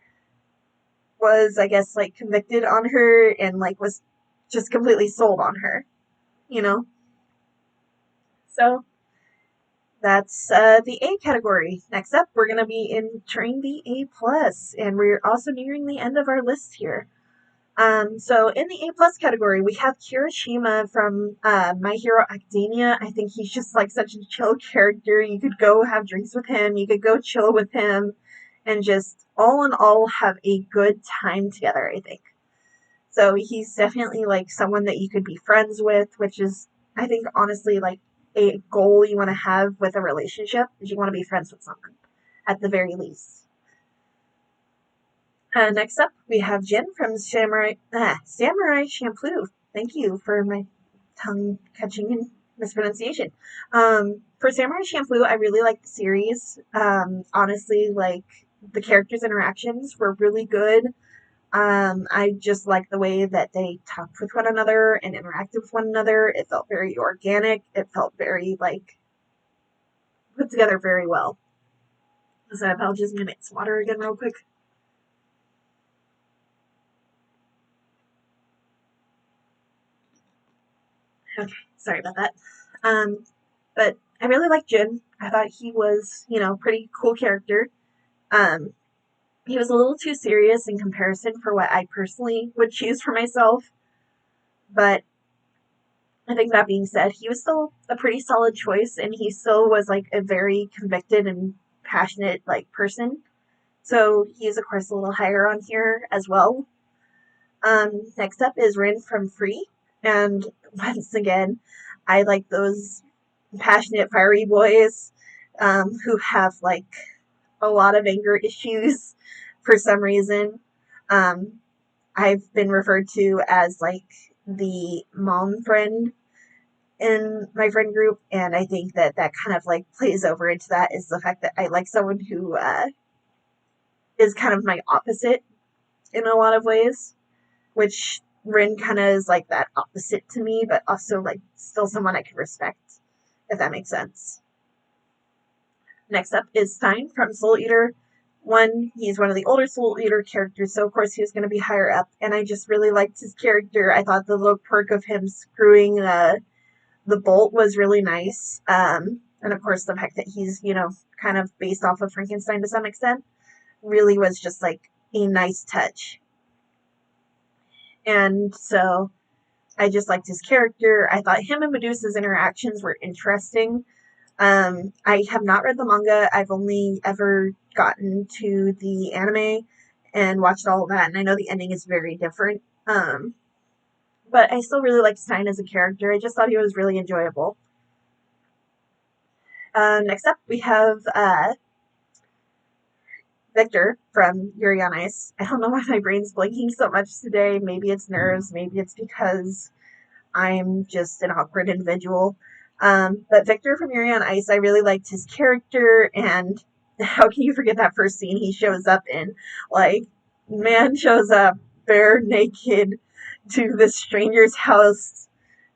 was, I guess, like, convicted on her and, like, was just completely sold on her, you know? So, that's the A category. Next up, we're going to be entering the A+, and we're also nearing the end of our list here. So in the A+ category, we have Kirishima from My Hero Academia. I think he's just like such a chill character. You could go have drinks with him, you could go chill with him, and just all in all have a good time together, I think. So he's definitely like someone that you could be friends with, which is, I think, honestly, like a goal you want to have with a relationship, is you want to be friends with someone, at the very least. Next up, we have Jin from Samurai Champloo. Thank you for my tongue catching and mispronunciation. For Samurai Champloo, I really like the series. Honestly, like, the characters' interactions were really good. I just like the way that they talked with one another and interacted with one another. It felt very organic. It felt very like put together very well. So I'll just get some water again real quick. Okay, sorry about that. Um, but I really liked Jin. I thought he was, pretty cool character. Um, he was a little too serious in comparison for what I personally would choose for myself. But I think that being said, he was still a pretty solid choice, and he still was like a very convicted and passionate like person. So he's of course a little higher on here as well. Next up is Rin from Free, and once again, I like those passionate, fiery boys who have like a lot of anger issues for some reason. Um, I've been referred to as like the mom friend in my friend group, and I think that that kind of like plays over into that is the fact that I like someone who is kind of my opposite in a lot of ways, which Rin kind of is like that opposite to me, but also like still someone I can respect, if that makes sense. Next up is Stein from Soul Eater. He's one of the older Soul Eater characters, so of course he was going to be higher up, and I just really liked his character. I thought the little quirk of him screwing the bolt was really nice. And of course, the fact that he's, kind of based off of Frankenstein to some extent really was just like a nice touch. And so I just liked his character. I thought him and Medusa's interactions were interesting. I have not read the manga. I've only ever gotten to the anime and watched all of that, and I know the ending is very different. But I still really liked Stein as a character. I just thought he was really enjoyable. Next up, we have Victor from Yuri on Ice. I don't know why my brain's blinking so much today. Maybe it's nerves. Maybe it's because I'm just an awkward individual. But Victor from Yuri on Ice, I really liked his character, and how can you forget that first scene he shows up in? Like, man shows up bare naked to this stranger's house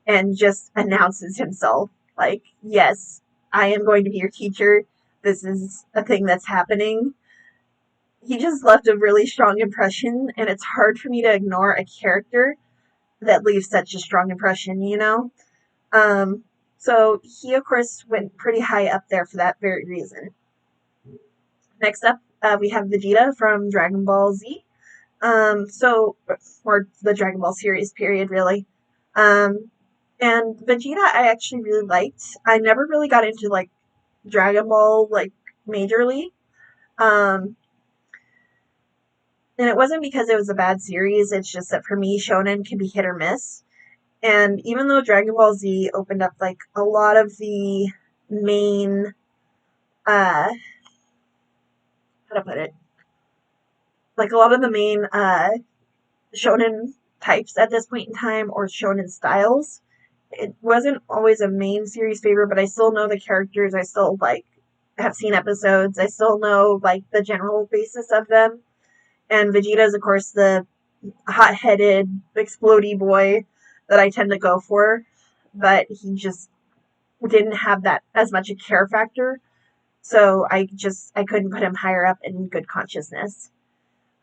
and just announces himself. Like, yes, I am going to be your teacher. This is a thing that's happening. He just left a really strong impression, and it's hard for me to ignore a character that leaves such a strong impression. Um, so he, of course, went pretty high up there for that very reason. Next up, we have Vegeta from Dragon Ball Z. Or the Dragon Ball series, period, really. Um, and Vegeta, I actually really liked. I never really got into like Dragon Ball like majorly. Um, and it wasn't because it was a bad series. It's just that for me, shonen can be hit or miss. And even though Dragon Ball Z opened up like a lot of the main, how to put it, like a lot of the main shonen types at this point in time or shonen styles, it wasn't always a main series favorite, but I still know the characters. I still like have seen episodes. I still know like the general basis of them. And Vegeta is of course the hot-headed, explodey boy that I tend to go for, but he just didn't have that as much a care factor. So I couldn't put him higher up in good consciousness.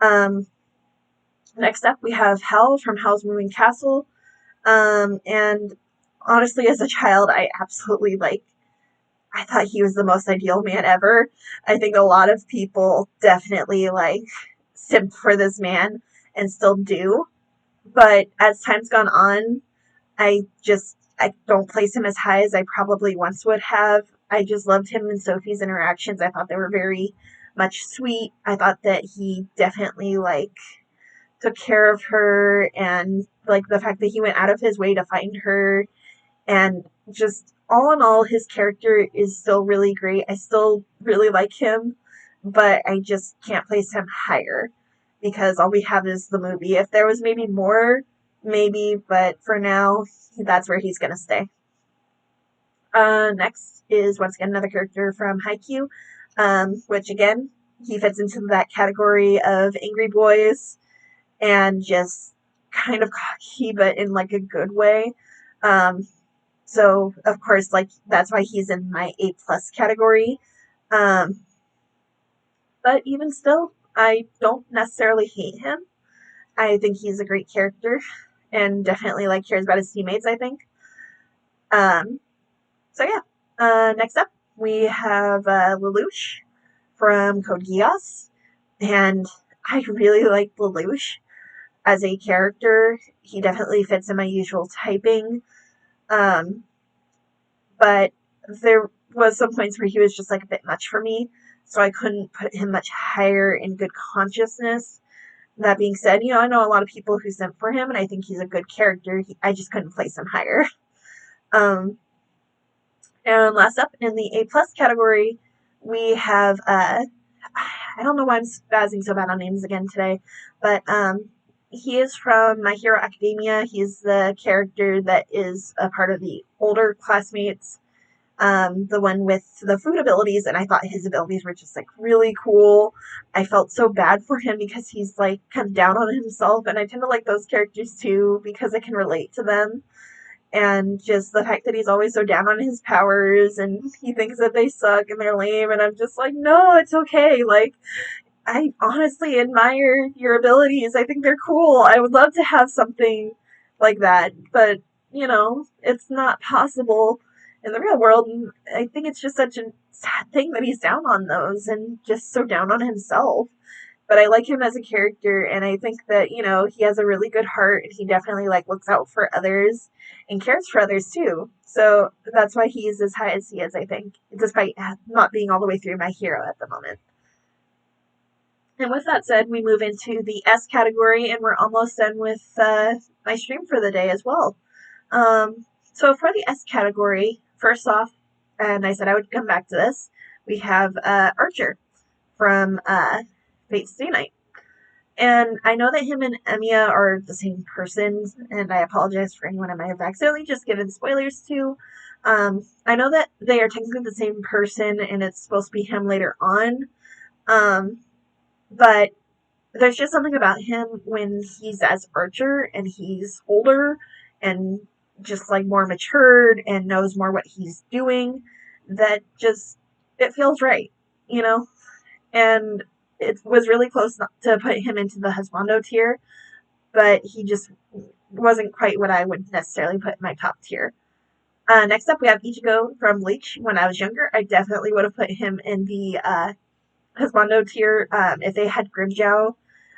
Um, Next up we have Hal from Hal's Moving Castle. And honestly, as a child, I thought he was the most ideal man ever. I think a lot of people definitely like simp for this man and still do. But as time's gone on, I don't place him as high as I probably once would have. I just loved him and Sophie's interactions. I thought they were very much sweet. I thought that he definitely like took care of her, and like the fact that he went out of his way to find her, and just all in all his character is still really great. I still really like him, but I just can't place him higher because all we have is the movie. If there was maybe more, maybe, but for now that's where he's gonna stay. Next is once again another character from Haikyuu, which again he fits into that category of angry boys. and just kind of cocky, but in like a good way. Um, so of course, like that's why he's in my A+ category. Um, but even still, I don't necessarily hate him. I think he's a great character and definitely like cares about his teammates, I think. Um, so yeah. Next up, we have Lelouch from Code Geass, and I really like Lelouch as a character. He definitely fits in my usual typing, um, but there was some points where he was just like a bit much for me, so I couldn't put him much higher in good consciousness. That being said, I know a lot of people who sent for him, and I think he's a good character. I just couldn't place him higher. Um, and last up in the A+ category, we have I don't know why I'm spazzing so bad on names again today, but he is from My Hero Academia. He's the character that is a part of the older classmates, the one with the food abilities, and I thought his abilities were just like really cool. I felt so bad for him because he's like kind of down on himself, and I tend to like those characters too because I can relate to them. And just the fact that he's always so down on his powers and he thinks that they suck and they're lame, and I'm just like, no, it's okay. Like, I honestly admire your abilities. I think they're cool. I would love to have something like that, but it's not possible in the real world. And I think it's just such a sad thing that he's down on those and just so down on himself. But I like him as a character, and I think that he has a really good heart, and he definitely like looks out for others and cares for others too. So that's why he's as high as he is, I think, despite not being all the way through My Hero at the moment. And with that said, we move into the S category, and we're almost done with my stream for the day as well. So for the S category, first off, and I said I would come back to this, we have Archer from Fate Stay Night. And I know that him and Emiya are the same person, and I apologize for anyone I might have accidentally just given spoilers to. I know that they are technically the same person, and it's supposed to be him later on. But there's just something about him when he's as Archer and he's older and just like more matured and knows more what he's doing that just it feels right, you know? And it was really close to put him into the Husbando tier, but he just wasn't quite what I would necessarily put in my top tier. Next up, we have Ichigo from Bleach. When I was younger, I definitely would have put him in the Husbando tier. If they had Grimmjow,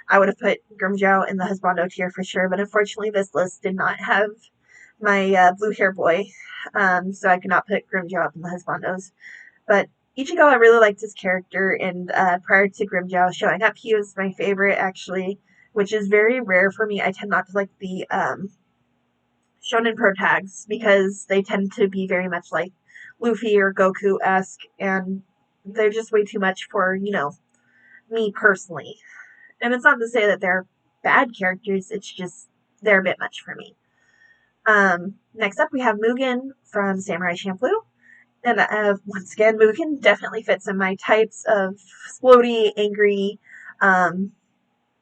I would have put Grimmjow in the Husbando tier for sure, but unfortunately this list did not have my blue hair boy, so I could not put Grimmjow up in the Husbandos. But Ichigo, I really liked his character, and prior to Grimmjow showing up, he was my favorite actually, which is very rare for me. I tend not to like the Shonen Pro tags because they tend to be very much like Luffy or Goku-esque, and they're just way too much for, me personally. And it's not to say that they're bad characters, it's just they're a bit much for me. Next up, we have Mugen from Samurai Champloo. And once again, Mugen definitely fits in my types of splody, angry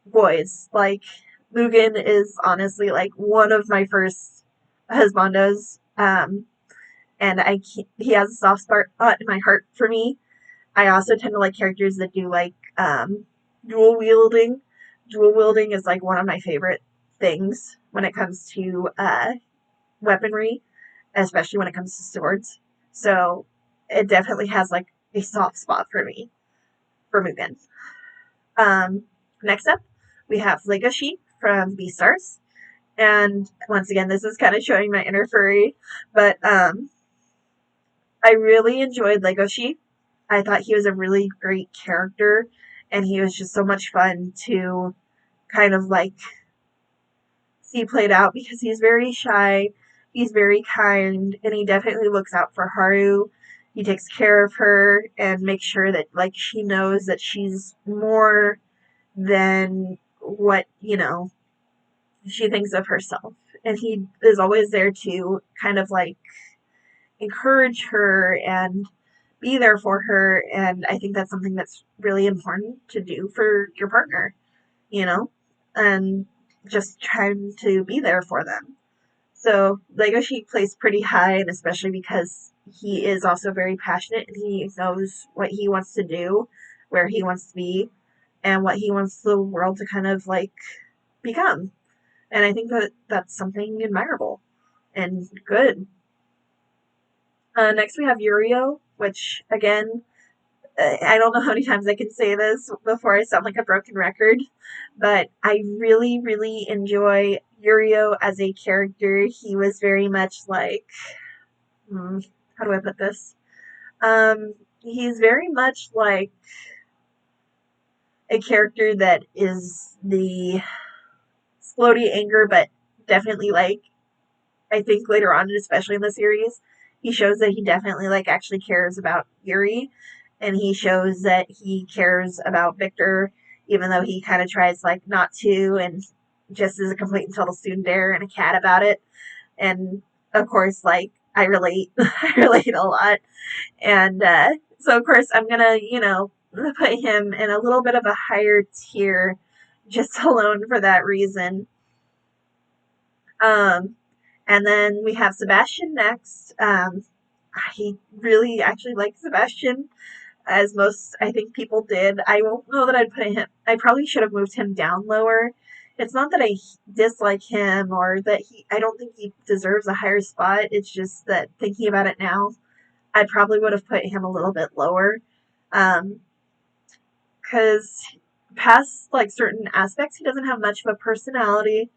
boys. Like, Mugen is honestly like one of my first husbandos. And he has a soft spot in my heart for me. I also tend to like characters that do like dual wielding. Dual wielding is like one of my favorite things when it comes to weaponry, especially when it comes to swords. So it definitely has like a soft spot for me for Mugen. Next up, we have Legoshi from Beastars. And once again, this is kind of showing my inner furry, but I really enjoyed Legoshi. I thought he was a really great character, and he was just so much fun to kind of like see played out because he's very shy, he's very kind, and he definitely looks out for Haru. He takes care of her and makes sure that like she knows that she's more than what, she thinks of herself. And he is always there to kind of like encourage her and be there for her. And I think that's something that's really important to do for your partner, you know? and just trying to be there for them. So Legoshi plays pretty high, and especially because he is also very passionate and he knows what he wants to do, where he wants to be, and what he wants the world to kind of like become. And I think that that's something admirable and good. Next, we have Yurio, which again, I don't know how many times I can say this before I sound like a broken record, but I really, really enjoy Yurio as a character. He was very much like, how do I put this? He's very much like a character that is the splody anger, but definitely like I think later on, especially in the series, he shows that he definitely like actually cares about Yuri, and he shows that he cares about Victor, even though he kind of tries like not to, and just is a complete and total student dare and a cat about it. And of course, like I relate, I relate a lot, and so of course I'm gonna put him in a little bit of a higher tier, just alone for that reason. Um, and then we have Sebastian next. I really actually like Sebastian, as most I think people did. I don't know that I'd put him. I probably should have moved him down lower. It's not that I dislike him or that he. I don't think he deserves a higher spot. It's just that thinking about it now, I probably would have put him a little bit lower. Because past like certain aspects, he doesn't have much of a personality.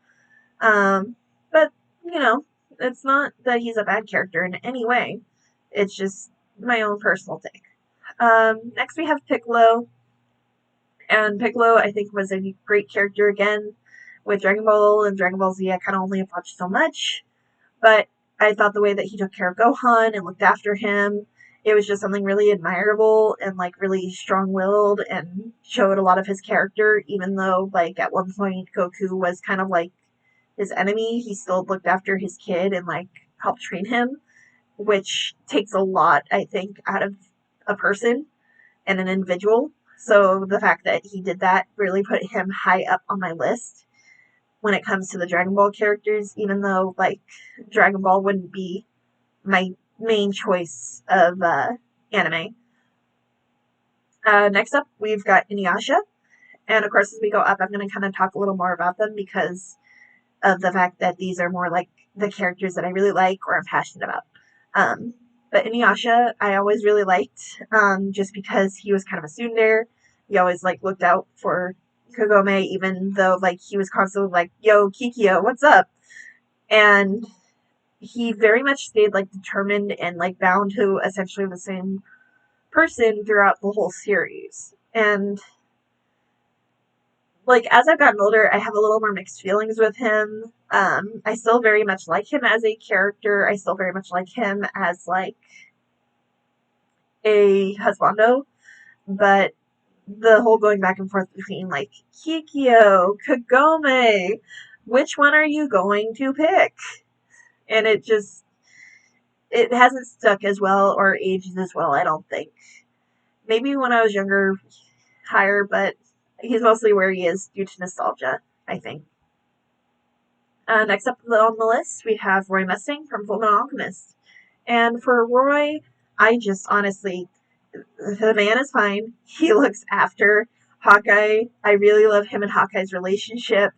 But, you know, it's not that he's a bad character in any way. It's just my own personal take. Next we have Piccolo. And Piccolo, I think, was a great character again. With Dragon Ball and Dragon Ball Z, I kind of only have watched so much. But I thought the way that he took care of Gohan and looked after him, it was just something really admirable and like really strong-willed and showed a lot of his character, even though like at one point Goku was kind of like his enemy, he still looked after his kid and like helped train him, which takes a lot, I think, out of a person and an individual. So the fact that he did that really put him high up on my list when it comes to the Dragon Ball characters, even though like Dragon Ball wouldn't be my main choice of anime. Next up, we've got Inuyasha. And of course, as we go up, I'm going to kind of talk a little more about them because of the fact that these are more like the characters that I really like or I'm passionate about. But Inuyasha, I always really liked, just because he was kind of a tsundere. He always like looked out for Kagome, even though like he was constantly like, "Yo, Kikyo, what's up?" And he very much stayed like determined and like bound to essentially the same person throughout the whole series. And like as I've gotten older, I have a little more mixed feelings with him. I still very much like him as a character. I still very much like him as like a husbando, but the whole going back and forth between like Kikyo, Kagome, which one are you going to pick? And it hasn't stuck as well or aged as well, I don't think. Maybe when I was younger, higher, but he's mostly where he is due to nostalgia, I think. Next up on the list, we have Roy Mustang from Fullmetal Alchemist. And for Roy, I just honestly, the man is fine. He looks after Hawkeye. I really love him and Hawkeye's relationship.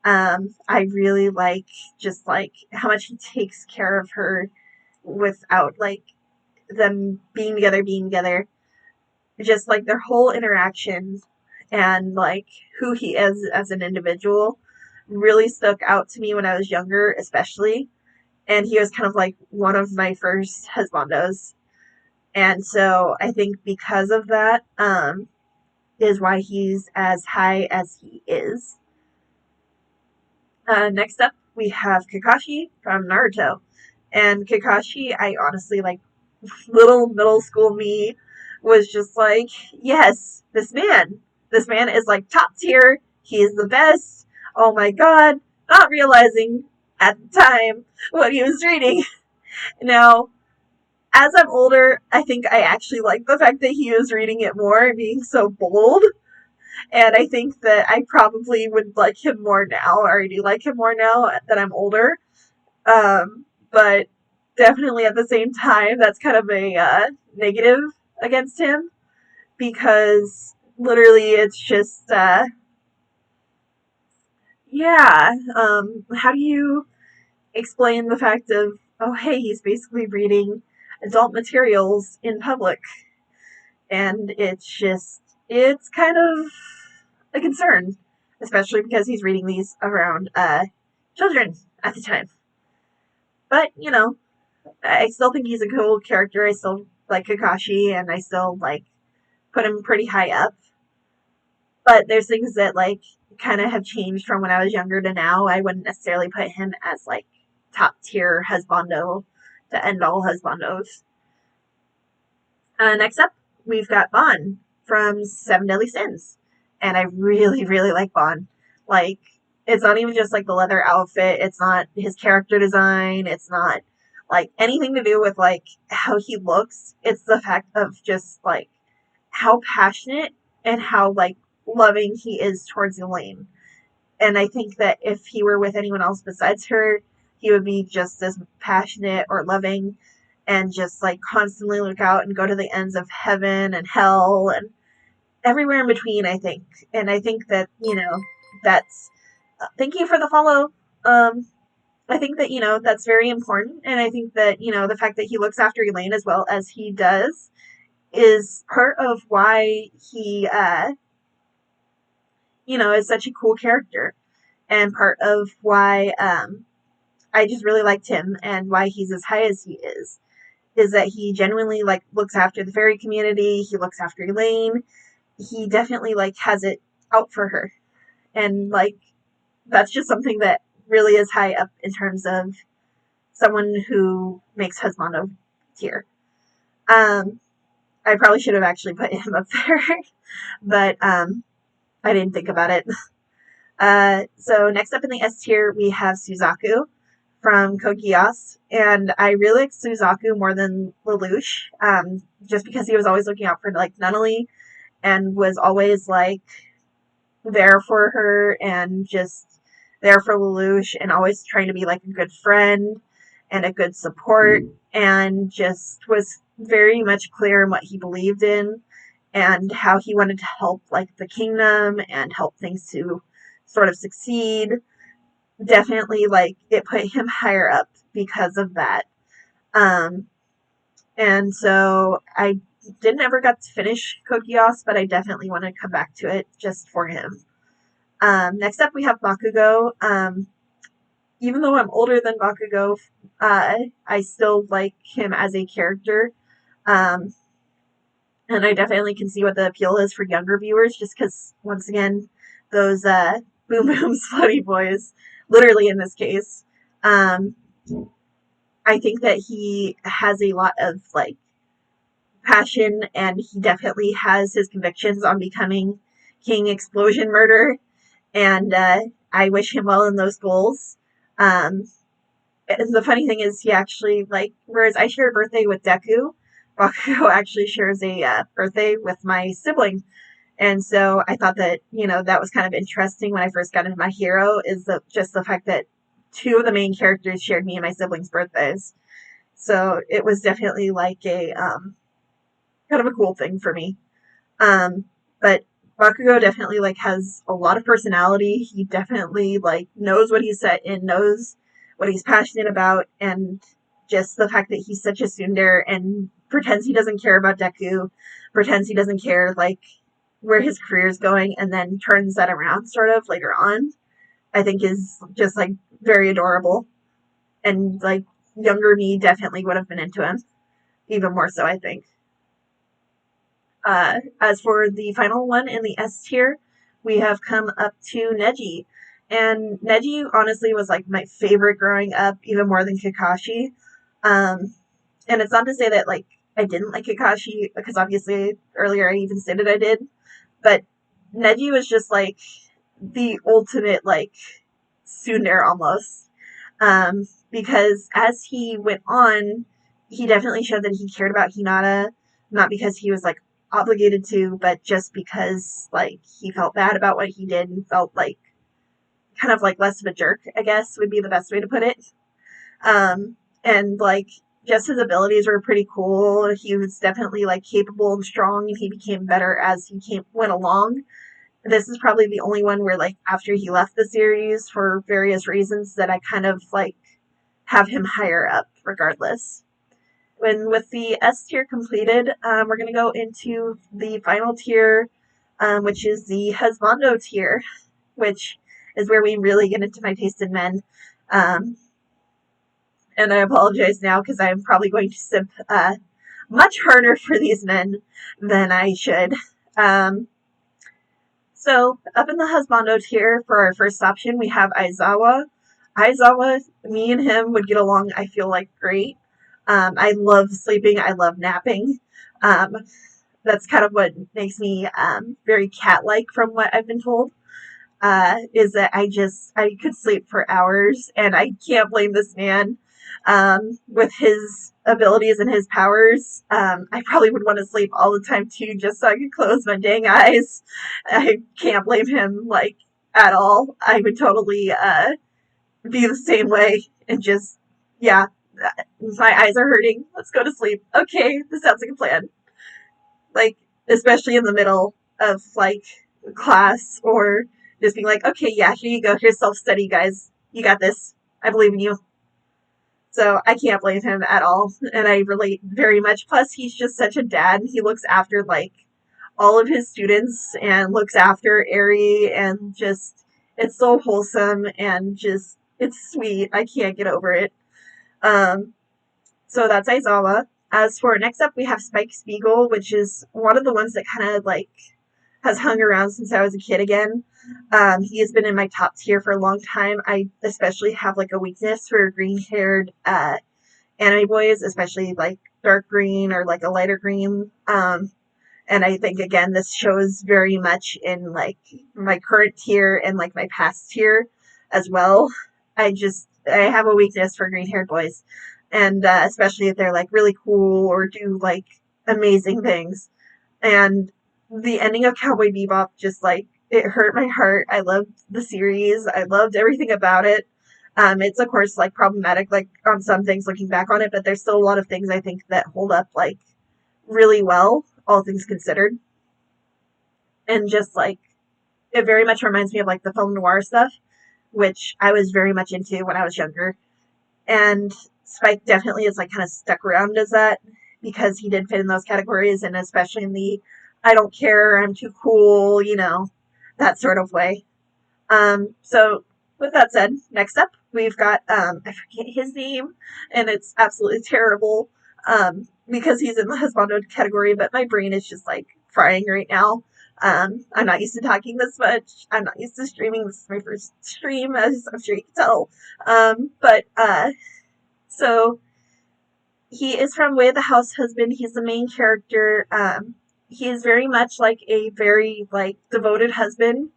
I really like just like how much he takes care of her without like them being together. Just like their whole interaction and like who he is as an individual really stuck out to me when I was younger, especially. And he was kind of like one of my first husbandos. And so I think because of that, is why he's as high as he is. Next up, we have Kakashi from Naruto. And Kakashi, I honestly like, little middle school me was just like, yes, this man is like top tier. He is the best. Oh my god. Not realizing at the time what he was reading. Now, as I'm older, I think I actually like the fact that he was reading it more and being so bold. And I think that I probably would like him more now, or I do like him more now that I'm older. But definitely at the same time, that's kind of a negative against him because literally it's just, yeah. How do you explain the fact of, oh, hey, he's basically reading adult materials in public? And it's just, it's kind of a concern, especially because he's reading these around children at the time. But, I still think he's a cool character. I still like Kakashi, and I still like put him pretty high up. But there's things that like kind of have changed from when I was younger to now. I wouldn't necessarily put him as like top tier husbando to end all husbandos. Next up, we've got Bon from Seven Deadly Sins, and I really, really like Bon. Like, it's not even just like the leather outfit. It's not his character design. It's not like anything to do with like how he looks. It's the fact of just like how passionate and how like loving he is towards Elaine. And I think that if he were with anyone else besides her, he would be just as passionate or loving and just like constantly look out and go to the ends of heaven and hell and everywhere in between, I think. And I think that, that's thank you for the follow. I think that, that's very important. And I think that, the fact that he looks after Elaine as well as he does is part of why he, is such a cool character and part of why I just really liked him and why he's as high as he is that he genuinely like looks after the fairy community. He looks after Elaine. He definitely like has it out for her, and like that's just something that really is high up in terms of someone who makes Husbando tier. I probably should have actually put him up there, but I didn't think about it. So next up in the S tier, we have Suzaku from Code Geass, and I really like Suzaku more than Lelouch, just because he was always looking out for like Nunnally and was always like there for her and just there for Lelouch and always trying to be like a good friend and a good support and just was very much clear in what he believed in and how he wanted to help like the kingdom and help things to sort of succeed. Definitely like it put him higher up because of that. Um, and so I didn't ever get to finish Code Geass, but I definitely want to come back to it just for him. Next up, we have Bakugo. Even though I'm older than Bakugo, I still like him as a character. Um, and I definitely can see what the appeal is for younger viewers, just because, once again, those boom boom slutty boys, literally in this case, um, I think that he has a lot of like passion, and he definitely has his convictions on becoming King Explosion Murder, and I wish him well in those goals. Um, and the funny thing is, he actually like, whereas I share a birthday with Deku, Bakugo actually shares a birthday with my sibling. And so I thought that, that was kind of interesting when I first got into My Hero, is just the fact that two of the main characters shared me and my siblings' birthdays. So it was definitely like a kind of a cool thing for me. Um, but Bakugo definitely like has a lot of personality. He definitely like knows what he's set in, knows what he's passionate about, and just the fact that he's such a tsundere and pretends he doesn't care about Deku, pretends he doesn't care like where his career is going, and then turns that around sort of later on, I think is just like very adorable. And like younger me definitely would have been into him, even more so, I think. As for the final one in the S tier, we have come up to Neji. And Neji honestly was like my favorite growing up, even more than Kakashi. Um, and it's not to say that like I didn't like Kakashi, because obviously earlier I even stated I did, but Neji was just like the ultimate like tsundere almost. Because as he went on, he definitely showed that he cared about Hinata, not because he was like obligated to, but just because like he felt bad about what he did and felt like kind of like less of a jerk, I guess would be the best way to put it. And like just his abilities were pretty cool. He was definitely like capable and strong, and he became better as he went along. This is probably the only one where like after he left the series for various reasons that I kind of like have him higher up regardless. When with the S tier completed, we're going to go into the final tier, which is the Husbando tier, which is where we really get into my taste in men. Um, and I apologize now because I'm probably going to simp much harder for these men than I should. So up in the Husbando tier for our first option, we have Aizawa. Aizawa, me and him would get along, I feel like, great. I love sleeping. I love napping. Um, that's kind of what makes me very cat-like from what I've been told. Is that I could sleep for hours, and I can't blame this man. With his abilities and his powers, I probably would want to sleep all the time too, just so I could close my dang eyes. I can't blame him like at all. I would totally be the same way and just yeah. My eyes are hurting. Let's go to sleep. Okay, this sounds like a plan. Like, especially in the middle of like class or just being like, okay, yeah, here you go. Here's self-study, guys. You got this. I believe in you. So I can't blame him at all. And I relate very much. Plus, he's just such a dad. He looks after like all of his students and looks after Eri and just, it's so wholesome and just, it's sweet. I can't get over it. Um, So that's Aizawa. As for next up, we have Spike Spiegel, which is one of the ones that kind of like has hung around since I was a kid again. He has been in my top tier for a long time. I especially have like a weakness for green haired anime boys, especially like dark green or like a lighter green. And I think again, this shows very much in like my current tier and like my past tier as well. I have a weakness for green haired boys, and especially if they're like really cool or do like amazing things. And the ending of Cowboy Bebop just like it hurt my heart. I loved the series. I loved everything about it. It's of course like problematic like on some things looking back on it, but there's still a lot of things I think that hold up like really well, all things considered. And just like it very much reminds me of like the film noir stuff, which I was very much into when I was younger. And Spike definitely is like kind of stuck around as that because he did fit in those categories, and especially in the I don't care, I'm too cool, that sort of way. So with that said, next up we've got I forget his name, and it's absolutely terrible because he's in the Husbando category, but my brain is just like frying right now. I'm not used to talking this much. I'm not used to streaming. This is my first stream, as I'm sure you can tell. But so he is from Way of the House Husband. He's the main character. He is very much like a very like devoted husband.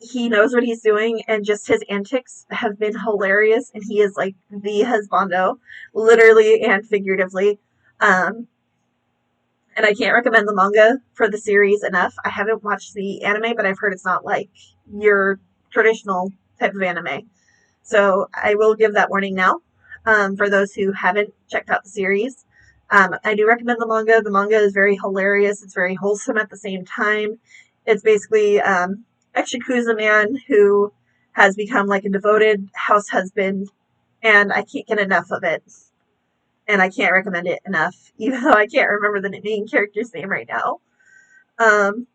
He knows what he's doing, and just his antics have been hilarious. And he is like the husbando, literally and figuratively. Um, and I can't recommend the manga for the series enough. I haven't watched the anime, but I've heard it's not like your traditional type of anime. So I will give that warning now for those who haven't checked out the series. I do recommend the manga. The manga is very hilarious. It's very wholesome at the same time. It's basically Eshiku's man who has become like a devoted house husband, and I can't get enough of it. And I can't recommend it enough, even though I can't remember the main character's name right now. Um,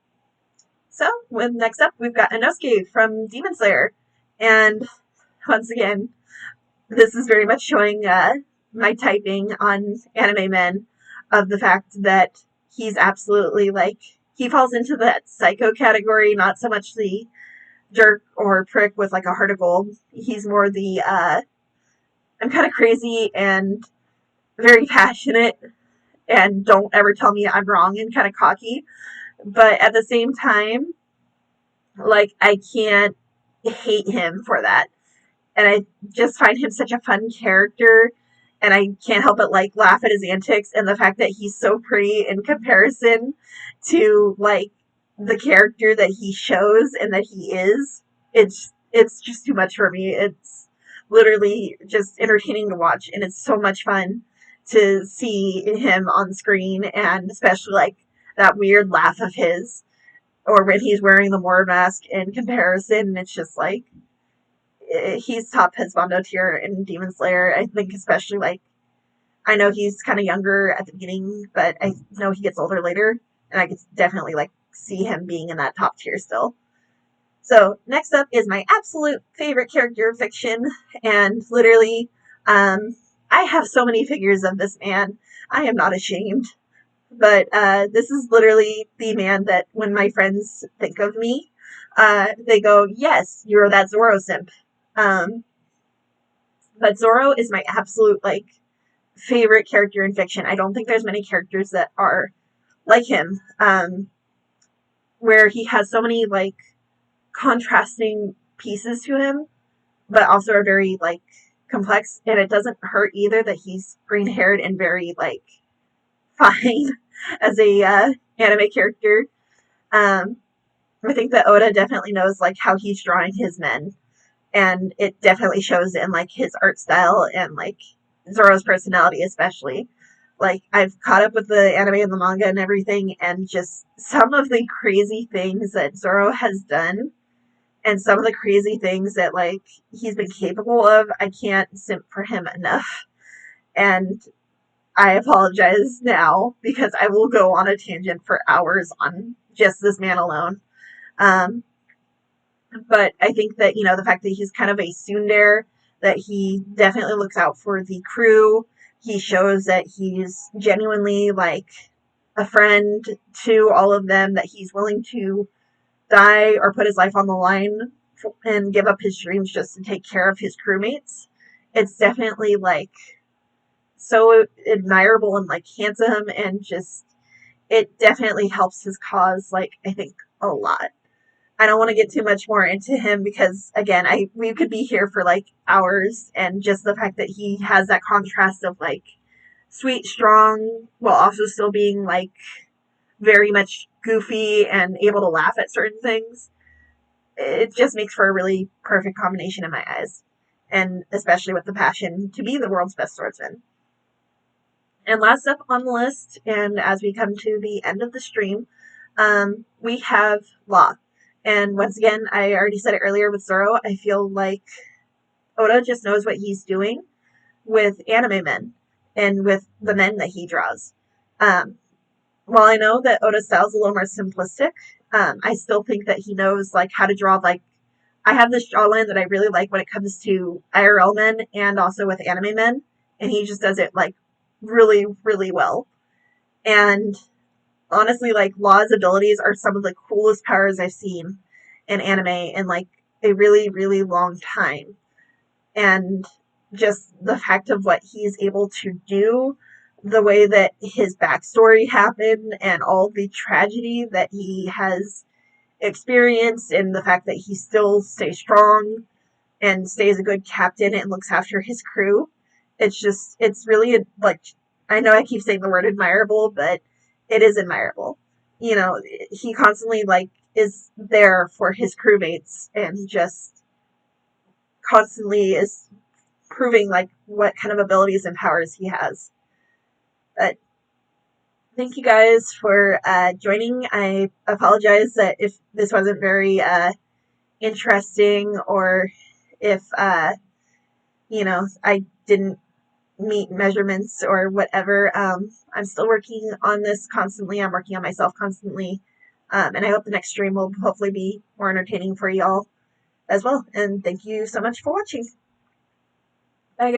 so, with next up, we've got Inosuke from Demon Slayer. And once again, this is very much showing my typing on anime men of the fact that he's absolutely like, he falls into that psycho category, not so much the jerk or prick with like a heart of gold. He's more the, I'm kind of crazy and very passionate and don't ever tell me I'm wrong and kind of cocky. But at the same time, like, I can't hate him for that. And I just find him such a fun character. and I can't help but like laugh at his antics and the fact that he's so pretty in comparison to like the character that he shows and that he is. It's just too much for me. It's literally just entertaining to watch, and it's so much fun to see him on screen, and especially like that weird laugh of his, or when he's wearing the Mord mask in comparison. It's just like he's top Husbando tier in Demon Slayer. I think especially like I know he's kind of younger at the beginning, but I know he gets older later, and I could definitely like see him being in that top tier still. So next up is my absolute favorite character of fiction, and literally, um, I have so many figures of this man. I am not ashamed, but this is literally the man that when my friends think of me, they go, "Yes, you're that Zoro simp." Um, but Zoro is my absolute like favorite character in fiction. I don't think there's many characters that are like him, where he has so many like contrasting pieces to him, but also are very like complex. And it doesn't hurt either that he's green haired and very like fine as a anime character. Um, I think that Oda definitely knows like how he's drawing his men, and it definitely shows in like his art style and like Zoro's personality especially. Like I've caught up with the anime and the manga and everything, and just some of the crazy things that Zoro has done and some of the crazy things that like he's been capable of, I can't simp for him enough. And I apologize now because I will go on a tangent for hours on just this man alone. Um, but I think that, you know, the fact that he's kind of a tsundere, that he definitely looks out for the crew, he shows that he's genuinely like a friend to all of them, that he's willing to die or put his life on the line and give up his dreams just to take care of his crewmates. It's definitely like so admirable and like handsome, and just it definitely helps his cause, like I think a lot. I don't want to get too much more into him because again, I we could be here for like hours, and just the fact that he has that contrast of like sweet, strong, while also still being like very much goofy and able to laugh at certain things. It just makes for a really perfect combination in my eyes. And especially with the passion to be the world's best swordsman. And last up on the list, and as we come to the end of the stream, we have Law. And once again, I already said it earlier with Zoro, I feel like Oda just knows what he's doing with anime men and with the men that he draws. Um, while I know that Oda's style is a little more simplistic, I still think that he knows like how to draw like I have this jawline that I really like when it comes to IRL men and also with anime men, and he just does it like really, really well. And honestly, like Law's abilities are some of the coolest powers I've seen in anime in like a really, really long time. And just the fact of what he's able to do, the way that his backstory happened, and all the tragedy that he has experienced, and the fact that he still stays strong and stays a good captain and looks after his crew. It's just, it's really like, I know I keep saying the word admirable, but it is admirable. You know, he constantly like is there for his crewmates and just constantly is proving like what kind of abilities and powers he has. But thank you guys for joining. I apologize that if this wasn't very interesting, or if you know I didn't meet measurements or whatever. I'm still working on this constantly. I'm working on myself constantly, and I hope the next stream will hopefully be more entertaining for y'all as well. And thank you so much for watching. Bye.